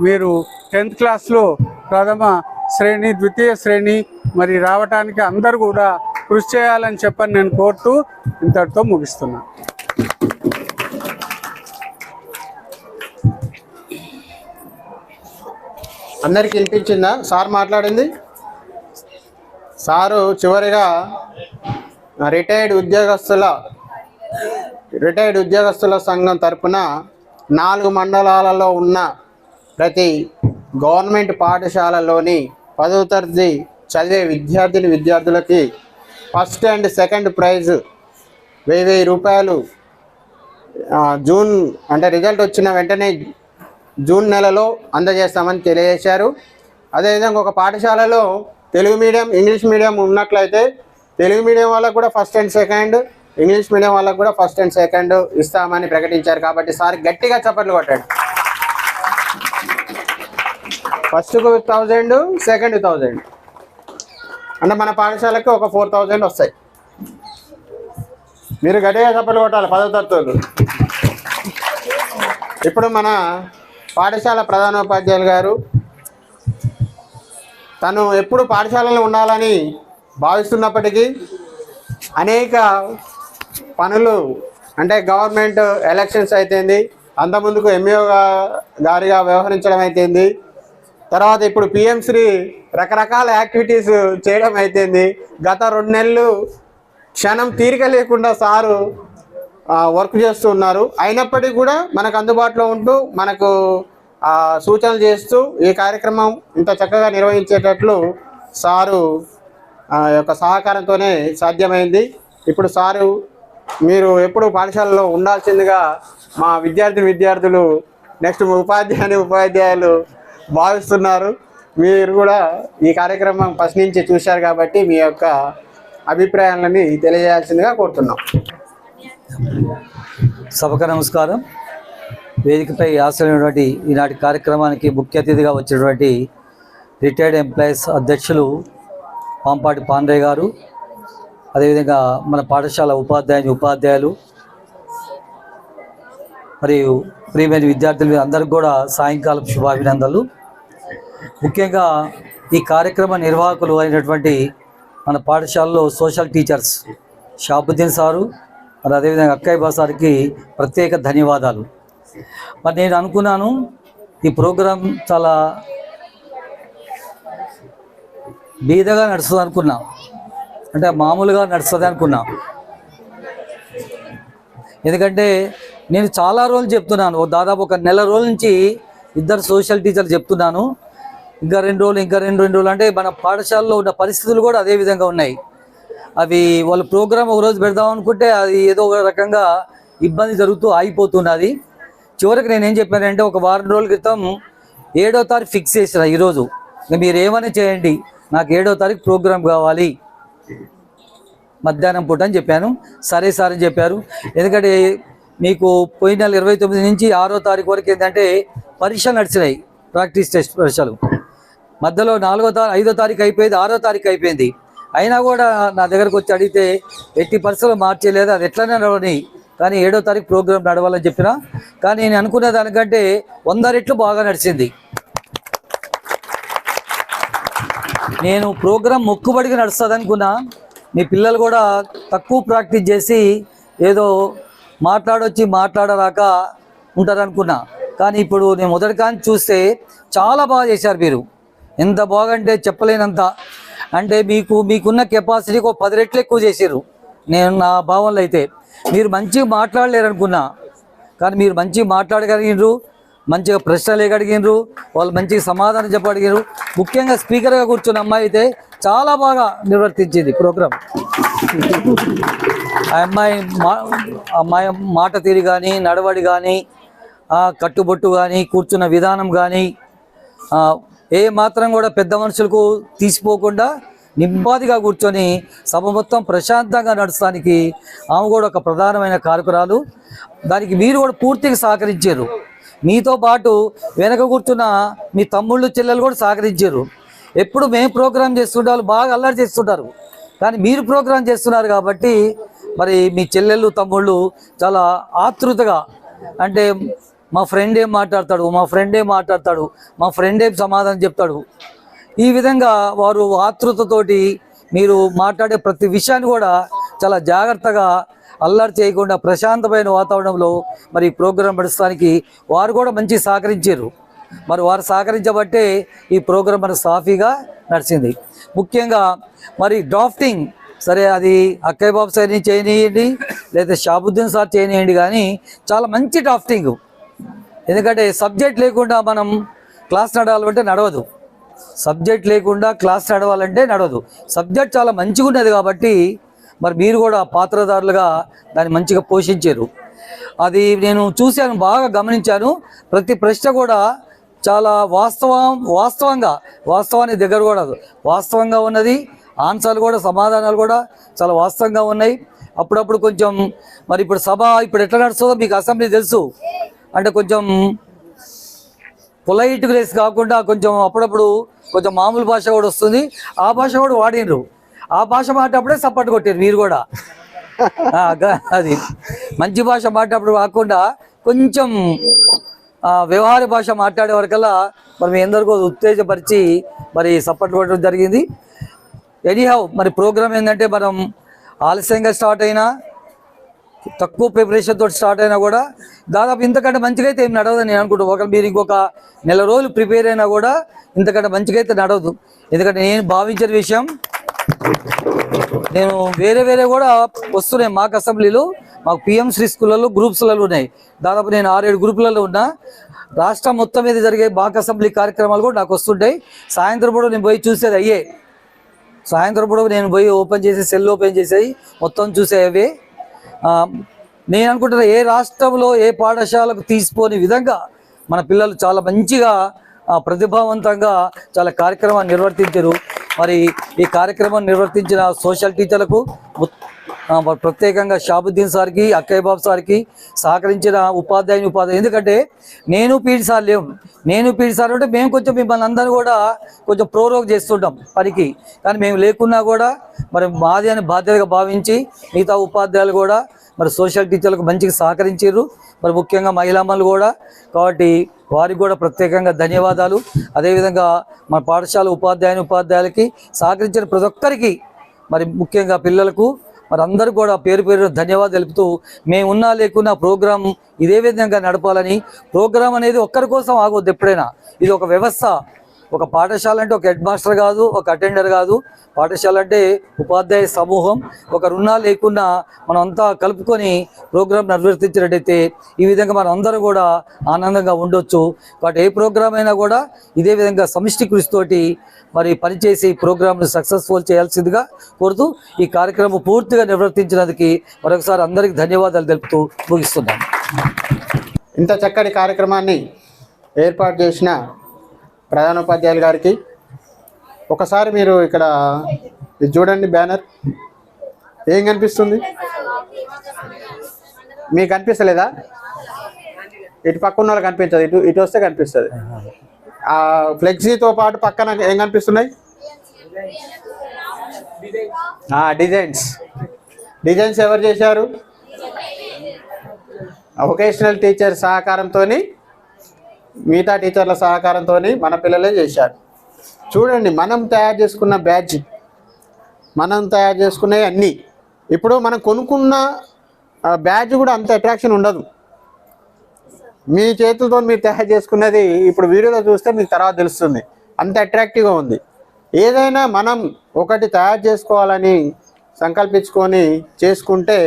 Speaker 18: మీరు 10th క్లాస్లో ప్రథమ శ్రేణి, ద్వితీయ శ్రేణి మరి రావడానికి అందరూ కూడా కృషి చేయాలని చెప్పని నేను కోరుతూ ఇంతటితో ముగిస్తున్నా.
Speaker 15: అందరికి వినిపించిందా సార్ మాట్లాడింది? సారు చివరిగా రిటైర్డ్ ఉద్యోగస్తుల సంఘం తరపున 4 మండలాలలో ఉన్న ప్రతి గవర్నమెంట్ పాఠశాలలోని 10వ తరగతి చదివే విద్యార్థులకి ఫస్ట్ అండ్ సెకండ్ ప్రైజ్ 1000 రూపాయలు జూన్ అంటే రిజల్ట్ వచ్చిన వెంటనే జూన్ నెలలో అందజేస్తామని తెలియజేశారు. అదేవిధంగా ఒక పాఠశాలలో తెలుగు మీడియం, ఇంగ్లీష్ మీడియం ఉన్నట్లయితే తెలుగు మీడియం వాళ్ళకు కూడా first and second, English medium వాళ్ళకు కూడా ఫస్ట్ అండ్ సెకండ్ ఇస్తామని ప్రకటించారు. కాబట్టి సార్ గట్టిగా చప్పట్లు కొట్టాడు. ఫస్ట్కు 1000, సెకండ్ 1000 అంటే మన పాఠశాలకు ఒక 4000 వస్తాయి. మీరు గట్టిగా చప్పట్లు కొట్టాలి 10వ తరగతులు. ఇప్పుడు మన పాఠశాల ప్రధానోపాధ్యాయులు గారు తను ఎప్పుడు పాఠశాలలో ఉండాలని భావిస్తున్నప్పటికీ అనేక పనులు అంటే గవర్నమెంట్ ఎలక్షన్స్ అయితేంది, అంతకుముందుకు ఎంఈఓ గారిగా వ్యవహరించడం అయితేంది, తర్వాత ఇప్పుడు పిఎంశ్రీ రకరకాల యాక్టివిటీస్ చేయడం అయితేంది, గత 2 నెలలు క్షణం తీరిక లేకుండా సారు వర్క్ చేస్తూ ఉన్నారు. అయినప్పటికీ కూడా మనకు అందుబాటులో ఉంటూ మనకు సూచనలు చేస్తూ ఈ కార్యక్రమం ఇంత చక్కగా నిర్వహించేటట్లు సారు యొక్క సహకారంతోనే సాధ్యమైంది. ఇప్పుడు సారు మీరు ఎప్పుడు పాఠశాలలో ఉండాల్సిందిగా మా విద్యార్థులు నెక్స్ట్ ఉపాధ్యాయులు భావిస్తున్నారు. మీరు కూడా ఈ కార్యక్రమం ఫస్ట్ నుంచి చూశారు కాబట్టి మీ యొక్క అభిప్రాయాలని తెలియజేయాల్సిందిగా కోరుతున్నాం.
Speaker 16: సభకు నమస్కారం. వేదికపై ఆశలైనటువంటి ఈనాటి కార్యక్రమానికి ముఖ్య అతిథిగా వచ్చినటువంటి రిటైర్డ్ ఎంప్లాయీస్ అధ్యక్షులు పాంపాటి పాండ్రయ్య గారు, అదేవిధంగా మన పాఠశాల ఉపాధ్యాయులు,
Speaker 19: మరియు ప్రియమైన విద్యార్థులు అందరికీ కూడా సాయంకాలం శుభాభినందనలు. ముఖ్యంగా ఈ కార్యక్రమ నిర్వాహకులు అయినటువంటి మన పాఠశాలలో సోషల్ టీచర్స్ షాబుద్దీన్ సారు మరి అదేవిధంగా అక్కయ్య బా సార్కి ప్రత్యేక ధన్యవాదాలు. మరి నేను అనుకున్నాను ఈ ప్రోగ్రాం చాలా బీదగా నడుస్తుంది అనుకున్నా, అంటే మామూలుగా నడుస్తుంది అనుకున్నా. ఎందుకంటే నేను చాలా రోజులు చెప్తున్నాను, దాదాపు ఒక నెల రోజుల నుంచి ఇద్దరు సోషల్ టీచర్లు చెప్తున్నాను. ఇంకా 2 రోజులు అంటే మన పాఠశాలలో ఉన్న పరిస్థితులు కూడా అదే విధంగా ఉన్నాయి. అవి వాళ్ళ ప్రోగ్రాం ఒకరోజు పెడదాం అనుకుంటే అది ఏదో ఒక రకంగా ఇబ్బంది జరుగుతూ ఆగిపోతున్నది. చివరికి నేనేం చెప్పానంటే ఒక వారం రోజుల క్రితం 7వ తారీఖు ఫిక్స్ చేసిన. ఈరోజు మీరు ఏమైనా చేయండి, నాకు 7వ తారీఖు ప్రోగ్రాం కావాలి మధ్యాహ్నం పూట అని చెప్పాను. సరే సార్ అని చెప్పారు. ఎందుకంటే మీకు పోయిన నెల 29 నుంచి 6వ తారీఖు వరకు ఏంటంటే పరీక్షలు నడిచినాయి, ప్రాక్టీస్ టెస్ట్ పరీక్షలు. మధ్యలో 5వ తారీఖు అయిపోయింది, 6వ తారీఖు అయిపోయింది. అయినా కూడా నా దగ్గరకు వచ్చి అడిగితే ఎట్టి పరిస్థితులు మార్చేయలేదు, అది ఎట్లనే నడవని, కానీ 7వ తారీఖు ప్రోగ్రాం నడవాలని చెప్పిన. కానీ నేను అనుకున్న దానికంటే 100 రెట్లు బాగా నడిచింది. నేను ప్రోగ్రాం మొక్కుబడిగా నడుస్తుంది అనుకున్నా. మీ పిల్లలు కూడా తక్కువ ప్రాక్టీస్ చేసి ఏదో మాట్లాడరాక ఉంటారనుకున్నా. కానీ ఇప్పుడు నేను మొదటి కానీ చూస్తే చాలా బాగా చేశారు మీరు. ఎంత బాగంటే చెప్పలేనంత. అంటే మీకున్న కెపాసిటీకి ఒక 10 రెట్లు ఎక్కువ చేశారు. నేను నా భావనలో అయితే మీరు మంచిగా మాట్లాడలేరు అనుకున్నా, కానీ మీరు మంచిగా మాట్లాడగలిగినారు, మంచిగా ప్రశ్నలు అడిగినారు, వాళ్ళు మంచిగా సమాధానం చెప్పగలిగారు. ముఖ్యంగా స్పీకర్గా కూర్చున్న అమ్మాయి అయితే చాలా బాగా నిర్వర్తించింది ప్రోగ్రాం. ఆ అమ్మాయి మాట తీరు కానీ, నడవడి కానీ, కట్టుబొట్టు కానీ, కూర్చున్న విధానం కానీ ఏ మాత్రం కూడా పెద్ద మనుషులకు తీసిపోకుండా నింపాదిగా కూర్చొని సభ మొత్తం ప్రశాంతంగా నడచడానికి ఆమె కూడా ఒక ప్రధానమైన కారకురాలు. దానికి మీరు కూడా పూర్తిగా సహకరించారు. మీతో పాటు వెనక కూర్చున్న మీ తమ్ముళ్ళు చెల్లెలు కూడా సహకరించారు. ఎప్పుడు మేము ప్రోగ్రాం చేస్తుంటే వాళ్ళు బాగా అల్లరి చేస్తుంటారు, కానీ మీరు ప్రోగ్రాం చేస్తున్నారు కాబట్టి మరి మీ చెల్లెళ్ళు తమ్ముళ్ళు చాలా ఆతృతగా, అంటే మా ఫ్రెండ్ ఏం మాట్లాడతాడు, మా ఫ్రెండ్ ఏం సమాధానం చెప్తాడు, ఈ విధంగా వారు ఆతృతతోటి మీరు మాట్లాడే ప్రతి విషయాన్ని కూడా చాలా జాగ్రత్తగా అల్లరి చేయకుండా ప్రశాంతమైన వాతావరణంలో మరి ప్రోగ్రాం నడుస్తానికి వారు కూడా మంచి సహకరించారు. మరి వారు సహకరించబట్టే ఈ ప్రోగ్రాం మన సాఫీగా నడిచింది. ముఖ్యంగా మరి డ్రాఫ్టింగ్ సరే, అది అక్కయ్య బాబు సార్ చేయనియండి లేదా షాబుద్దీన్ సార్ చేయనియండి, కానీ చాలా మంచి డ్రాఫ్టింగ్. ఎందుకంటే సబ్జెక్ట్ లేకుండా మనం క్లాస్ నడవాలంటే నడవదు. సబ్జెక్ట్ లేకుండా క్లాస్ నడవాలంటే నడవదు. సబ్జెక్ట్ చాలా మంచిగా ఉన్నది కాబట్టి మరి మీరు కూడా పాత్రధారులుగా దాన్ని మంచిగా పోషించారు. అది నేను చూశాను, బాగా గమనించాను. ప్రతి ప్రశ్న కూడా చాలా వాస్తవానికి దగ్గర కూడా వాస్తవంగా ఉన్నది. ఆన్సర్లు కూడా, సమాధానాలు కూడా చాలా వాస్తవంగా ఉన్నాయి. అప్పుడప్పుడు కొంచెం మరి ఇప్పుడు సభ ఇప్పుడు ఎట్లా నడుస్తుందో మీకు అసెంబ్లీ తెలుసు, అంటే కొంచెం పొలైట్ గ్రేస్ కాకుండా కొంచెం అప్పుడప్పుడు కొంచెం మామూలు భాష కూడా వస్తుంది. ఆ భాష కూడా వాడినరు. ఆ భాష మాటప్పుడే సపోర్ట్ కొట్టారు మీరు కూడా. అది మంచి భాష మాట్లాడప్పుడు కాకుండా కొంచెం వ్యవహార భాష మాట్లాడే వరకల్లా మరి మీ అందరికీ ఉత్తేజపరిచి మరి సపోర్ట్ కొట్టడం జరిగింది. ఎనీహౌ మరి ప్రోగ్రామ్ ఏంటంటే మనం ఆలస్యంగా స్టార్ట్ అయినా, తక్కువ ప్రిపరేషన్ తోటి స్టార్ట్ అయినా కూడా దాదాపు ఇంతకంటే మంచిగా అయితే ఏం నడవదని నేను అనుకుంటాను. ఒకవేళ మీరు ఇంకొక నెల రోజులు ప్రిపేర్ అయినా కూడా ఇంతకంటే మంచిగా అయితే నడవదు. ఎందుకంటే నేను భావించిన విషయం, నేను వేరే కూడా వస్తున్నాయి మాకు అసెంబ్లీలు. మాకు పిఎంశ్రీ స్కూళ్ళలో గ్రూప్స్లలో ఉన్నాయి. దాదాపు నేను 6-7 గ్రూపులలో ఉన్నా. రాష్ట్రం మొత్తం మీద జరిగే మాకు అసెంబ్లీ కార్యక్రమాలు కూడా నాకు వస్తుంటాయి. సాయంత్రం కూడా నేను పోయి చూసేది అయ్యే. సాయంత్రం కూడా నేను పోయి సెల్ ఓపెన్ చేసేది మొత్తం చూసేవే. నేను అనుకుంటున్నా ఏ రాష్ట్రంలో ఏ పాఠశాలకు తీసిపోని విధంగా మన పిల్లలు చాలా మంచిగా ప్రతిభావంతంగా చాలా కార్యక్రమాన్ని నిర్వర్తించారు. మరి ఈ కార్యక్రమం నిర్వర్తించిన సోషల్ టీచర్లకు ప్రత్యేకంగా షాబుద్దీన్ సార్కి, అక్కయ్య బాబు సార్కి, సహకరించిన ఉపాధ్యాయులు, ఎందుకంటే నేను పీడి సార్ లేవు. నేను పీడి సార్ అంటే మేము కొంచెం మిమ్మల్ని అందరూ కూడా కొంచెం ప్రోరోగ్ చేస్తుంటాం పనికి. కానీ మేము లేకున్నా కూడా మరి మాది అని బాధ్యతగా భావించి మిగతా ఉపాధ్యాయులు కూడా మరి సోషల్ టీచర్లకు మంచిగా సహకరించారు. మరి ముఖ్యంగా మహిళామణులు కూడా. కాబట్టి వారికి కూడా ప్రత్యేకంగా ధన్యవాదాలు. అదేవిధంగా మన పాఠశాల ఉపాధ్యాయులకి సహకరించిన ప్రతి ఒక్కరికి, మరి ముఖ్యంగా పిల్లలకు మరి అందరూ కూడా పేరు పేరు ధన్యవాదాలు తెలుపుతూ, మేము ఉన్నా లేకున్నా ప్రోగ్రాం ఇదే విధంగా నడపాలని. ప్రోగ్రాం అనేది ఒక్కరి కోసం ఆగొద్దు ఎప్పుడైనా. ఇది ఒక వ్యవస్థ. ఒక పాఠశాల అంటే ఒక హెడ్ మాస్టర్ కాదు, ఒక అటెండర్ కాదు. పాఠశాల అంటే ఉపాధ్యాయ సమూహం. ఒకరున్నా లేకున్నా మనం అంతా కలుపుకొని ప్రోగ్రాం నిర్వర్తించినట్టయితే ఈ విధంగా మనం అందరూ కూడా ఆనందంగా ఉండొచ్చు. కాబట్టి ఏ ప్రోగ్రాం అయినా కూడా ఇదే విధంగా సమిష్టి కృషితోటి మరి పనిచేసి ప్రోగ్రాంను సక్సెస్ఫుల్ చేయాల్సిందిగా కోరుతూ ఈ కార్యక్రమం పూర్తిగా నిర్వర్తించినందుకు మరొకసారి అందరికీ ధన్యవాదాలు తెలుపుతూ ముగిస్తున్నాను.
Speaker 15: ఇంత చక్కటి కార్యక్రమాన్ని ఏర్పాటు చేసిన ప్రధానోపాధ్యాయులు గారికి ఒకసారి మీరు ఇక్కడ ఇది చూడండి, బ్యానర్ ఏం కనిపిస్తుంది మీకు? కనిపిస్తలేదా? ఇటు పక్కన వాళ్ళకి కనిపించదు, ఇటు వస్తే కనిపిస్తుంది. ఆ ఫ్లెక్సీతో పాటు పక్కన ఏం కనిపిస్తున్నాయి? డిజైన్స్ ఎవరు చేశారు? వొకేషనల్ టీచర్ సహకారంతో, మిగతా టీచర్ల సహకారంతో మన పిల్లలే చేశారు. చూడండి, మనం తయారు చేసుకున్న బ్యాడ్జ్, మనం తయారు చేసుకునే అన్నీ. ఇప్పుడు మనం కొనుక్కున్న బ్యాడ్జ్ కూడా అంత అట్రాక్షన్ ఉండదు. మీ చేతులతో మీరు తయారు చేసుకున్నది ఇప్పుడు వీడియోలో చూస్తే మీకు తర్వాత తెలుస్తుంది, అంత అట్రాక్టివ్గా ఉంది. ఏదైనా మనం ఒకటి తయారు చేసుకోవాలని సంకల్పించుకొని చేసుకుంటే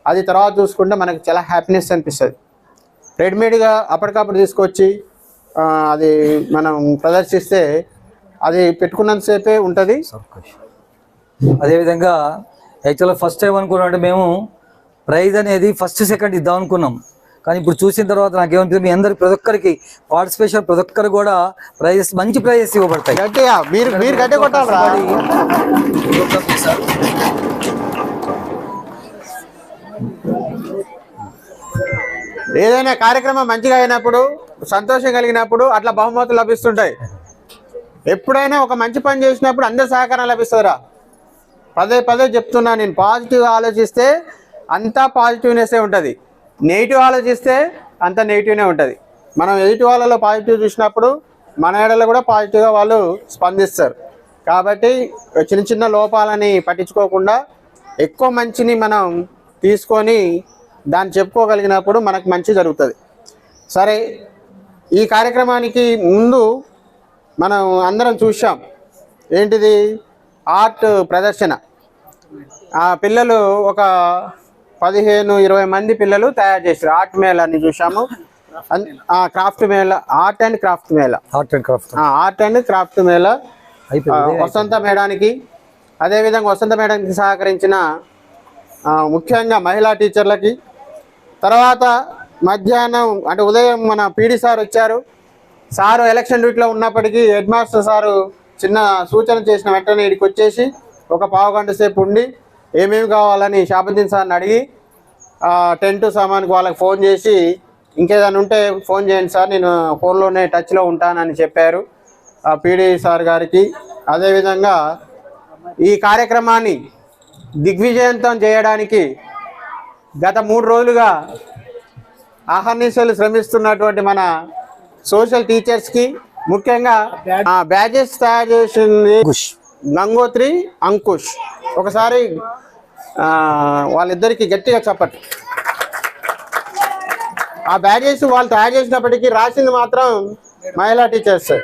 Speaker 15: అది తర్వాత చూసుకుంటే మనకు చాలా హ్యాపీనెస్ అనిపిస్తుంది. రెడీమేడ్గా అప్పటికప్పుడు తీసుకొచ్చి అది మనం ప్రదర్శిస్తే అది పెట్టుకున్నంతసేపే ఉంటుంది.
Speaker 19: అదేవిధంగా యాక్చువల్గా ఫస్ట్ టైం అనుకున్నామంటే మేము ప్రైజ్ అనేది ఫస్ట్ సెకండ్ ఇద్దాం అనుకున్నాం. కానీ ఇప్పుడు చూసిన తర్వాత నాకేమనిపిస్తుంది, మీ అందరికి ప్రతి ఒక్కరికి పార్టిసిపేషన్ ప్రతి ఒక్కరు కూడా ప్రైజెస్, మంచి ప్రైజెస్ ఇవ్వబడతాయి.
Speaker 15: ఏదైనా కార్యక్రమం మంచిగా అయినప్పుడు, సంతోషం కలిగినప్పుడు అట్లా బహుమతులు లభిస్తుంటాయి. ఎప్పుడైనా ఒక మంచి పని చేసినప్పుడు అందరి సహకారం లభిస్తారా? పదే పదే చెప్తున్నా నేను, పాజిటివ్గా ఆలోచిస్తే అంతా పాజిటివ్నెస్సే ఉంటుంది, నెగిటివ్ ఆలోచిస్తే అంత నెగిటివ్నే ఉంటుంది. మనం ఎదుటి వాళ్ళలో పాజిటివ్ చూసినప్పుడు మన ఏడలో కూడా పాజిటివ్గా వాళ్ళు స్పందిస్తారు. కాబట్టి చిన్న చిన్న లోపాలని పట్టించుకోకుండా ఎక్కువ మంచిని మనం తీసుకొని దాన్ని చెప్పుకోగలిగినప్పుడు మనకు మంచి జరుగుతుంది. సరే, ఈ కార్యక్రమానికి ముందు మనం అందరం చూసాం ఏంటిది, ఆర్ట్ ప్రదర్శన. ఆ పిల్లలు ఒక 15-20 మంది పిల్లలు తయారు చేశారు. ఆర్ట్ మేళాని చూసాము, craft mela, art and craft mela వసంత మేడానికి. అదేవిధంగా వసంత మేడానికి సహకరించిన ముఖ్యంగా మహిళా టీచర్లకి. తర్వాత మధ్యాహ్నం అంటే ఉదయం మన పీడీ సార్ వచ్చారు. సారు ఎలక్షన్ డ్యూటీలో ఉన్నప్పటికీ హెడ్ మాస్టర్ సారు చిన్న సూచన చేసిన వెంటనే ఇక్కడికి వచ్చేసి ఒక పావు గంట సేపు ఉండి ఏమేమి కావాలని షాబుద్దీన్ సార్ని అడిగి టెంట్ సామాన్కి వాళ్ళకి ఫోన్ చేసి ఇంకేదైనా ఉంటే ఫోన్ చేయండి సార్, నేను ఫోన్లోనే టచ్లో ఉంటానని చెప్పారు పీడీ సార్ గారికి. అదేవిధంగా ఈ కార్యక్రమాన్ని దిగ్విజయంతం చేయడానికి గత 3 రోజులుగా అహర్నిశలు శ్రమిస్తున్నటువంటి మన సోషల్ టీచర్స్కి, ముఖ్యంగా బ్యాచెస్ తయారు చేసింది గంగోత్రి, అంకుష్. ఒకసారి వాళ్ళిద్దరికి గట్టిగా చెప్పండి. ఆ బ్యాచెస్ వాళ్ళు తయారు చేసినప్పటికీ రాసింది మాత్రం మహిళా టీచర్స్.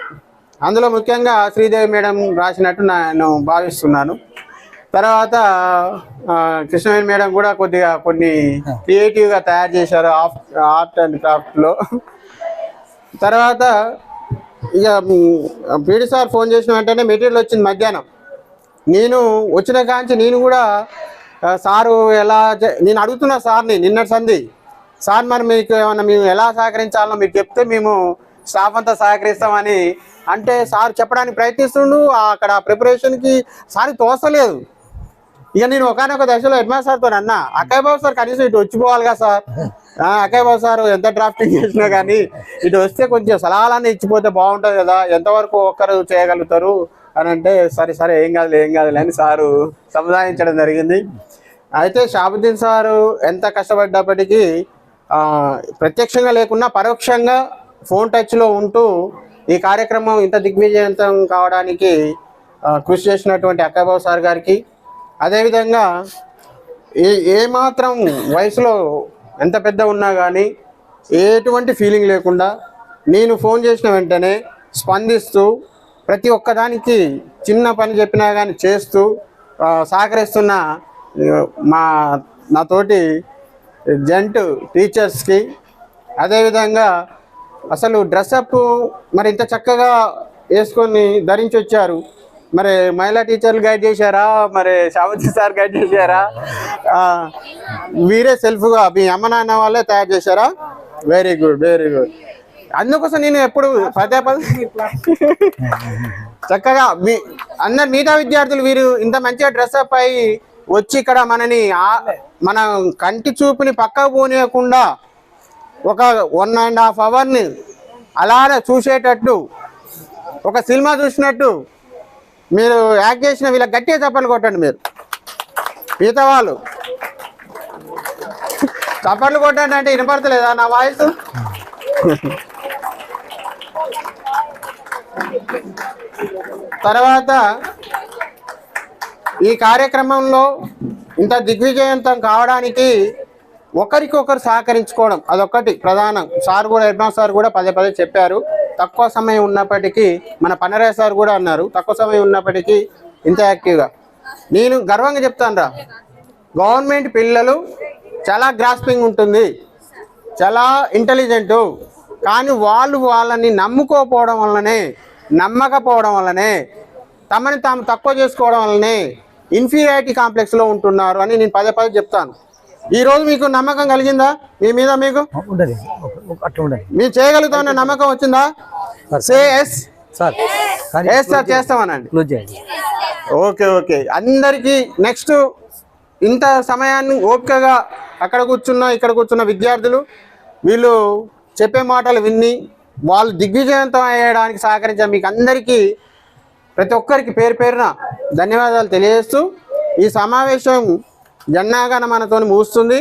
Speaker 15: అందులో ముఖ్యంగా శ్రీదేవి మేడం రాసినట్టు నేను భావిస్తున్నాను. తర్వాత కృష్ణవేణి మేడం కూడా కొద్దిగా కొన్ని క్రియేటివ్గా తయారు చేశారు ఆర్ట్ అండ్ క్రాఫ్ట్లో. తర్వాత ఇక పీడీ సార్ ఫోన్ చేసిన వెంటనే మెటీరియల్ వచ్చింది మధ్యాహ్నం. నేను వచ్చిన కాంచి నేను కూడా సారు ఎలా నేను అడుగుతున్నా సార్ని నిన్నటి సంధి, సార్ మరి మీకు ఏమన్నా మేము ఎలా సహకరించాలో మీరు చెప్తే మేము స్టాఫ్ అంతా సహకరిస్తామని అంటే సార్ చెప్పడానికి ప్రయత్నిస్తుండు. అక్కడ ప్రిపరేషన్కి సార్ తోసలేదు. ఇక నేను ఒకనొక దశలో హెడ్ మాస్టర్ సార్తో అన్నా, అక్కయ్య బాబు సార్ కనీసం ఇటు వచ్చిపోవాలి కదా సార్, అక్కయ్య బాబు సార్ ఎంత డ్రాఫ్టింగ్ చేసినా కానీ ఇటు వస్తే కొంచెం సలహాలన్నీ ఇచ్చిపోతే బాగుంటుంది కదా, ఎంతవరకు ఒక్కరు చేయగలుగుతారు అని అంటే సరే ఏం కాదులే అని సారు సముదాయించడం జరిగింది. అయితే షాబుద్దీన్ సారు ఎంత కష్టపడ్డప్పటికీ ప్రత్యక్షంగా లేకున్నా పరోక్షంగా ఫోన్ టచ్లో ఉంటూ ఈ కార్యక్రమం ఇంత దిగ్విజయవంతం కావడానికి కృషి చేసినటువంటి అక్కాబాబు సార్ గారికి, అదేవిధంగా ఏమాత్రం వయసులో ఎంత పెద్ద ఉన్నా కానీ ఎటువంటి ఫీలింగ్ లేకుండా నేను ఫోన్ చేసిన వెంటనే స్పందిస్తూ ప్రతి ఒక్కదానికి చిన్న పని చెప్పినా కానీ చేస్తూ సహకరిస్తున్న నాతోటి జెంట్ టీచర్స్కి, అదేవిధంగా అసలు డ్రెస్అప్ మరి ఇంత చక్కగా వేసుకొని ధరించి వచ్చారు, మరి మహిళా టీచర్లు గైడ్ చేశారా, మరి శావతి సార్ గైడ్ చేశారా, వీరే సెల్ఫ్గా మీ అమ్మ నాన్న వాళ్ళే తయారు చేశారా? Very good, very good. అందుకోసం నేను ఎప్పుడు పదే చక్కగా అందరు మిగతా విద్యార్థులు వీరు ఇంత మంచిగా డ్రెస్అప్ అయ్యి వచ్చి ఇక్కడ మన కంటి చూపుని పక్కకు పోనీయకుండా ఒక 1.5 అవర్ని అలానే చూసేటట్టు ఒక సినిమా చూసినట్టు మీరు యాక్ట్ చేసిన వీళ్ళకి గట్టిగా చప్పట్లు కొట్టండి. మీరు మిగతా వాళ్ళు చప్పట్లు కొట్టండి అంటే వినపడతలేదా నా వాయిస్? తర్వాత ఈ కార్యక్రమంలో ఇంత దిగ్విజయవంతం కావడానికి ఒకరికొకరు సహకరించుకోవడం అదొకటి ప్రధానం. సార్ కూడా హెడ్ మాస్టర్ సార్ కూడా పదే చెప్పారు, తక్కువ సమయం ఉన్నప్పటికీ, మన పన్నరాయ సార్ కూడా అన్నారు, తక్కువ సమయం ఉన్నప్పటికీ ఇంత యాక్టివ్గా. నేను గర్వంగా చెప్తాను గవర్నమెంట్ పిల్లలు చాలా గ్రాస్పింగ్ ఉంటుంది, చాలా ఇంటెలిజెంటు, కానీ వాళ్ళని నమ్మకపోవడం వల్లనే తమని తాము తక్కువ చేసుకోవడం వల్లనే ఇన్ఫీరియారిటీ కాంప్లెక్స్లో ఉంటున్నారు అని నేను పదే చెప్తాను. ఈరోజు మీకు నమ్మకం కలిగిందా? మీ మీద మీకు మీరు చేయగలుగుతామన్న నమ్మకం వచ్చిందా? సే ఎస్ సార్, చేస్తామనండి. ఓకే. అందరికీ నెక్స్ట్ ఇంత సమయాన్ని ఓపికగా అక్కడ ఇక్కడ కూర్చున్న విద్యార్థులు వీళ్ళు చెప్పే మాటలు విని వాళ్ళు దిగ్విజయవంతం అయ్యడానికి సహకరించారు. మీకు అందరికీ ప్రతి ఒక్కరికి పేరున ధన్యవాదాలు తెలియజేస్తూ ఈ సమావేశం జన్నాగాన మనతో ముగుస్తుంది.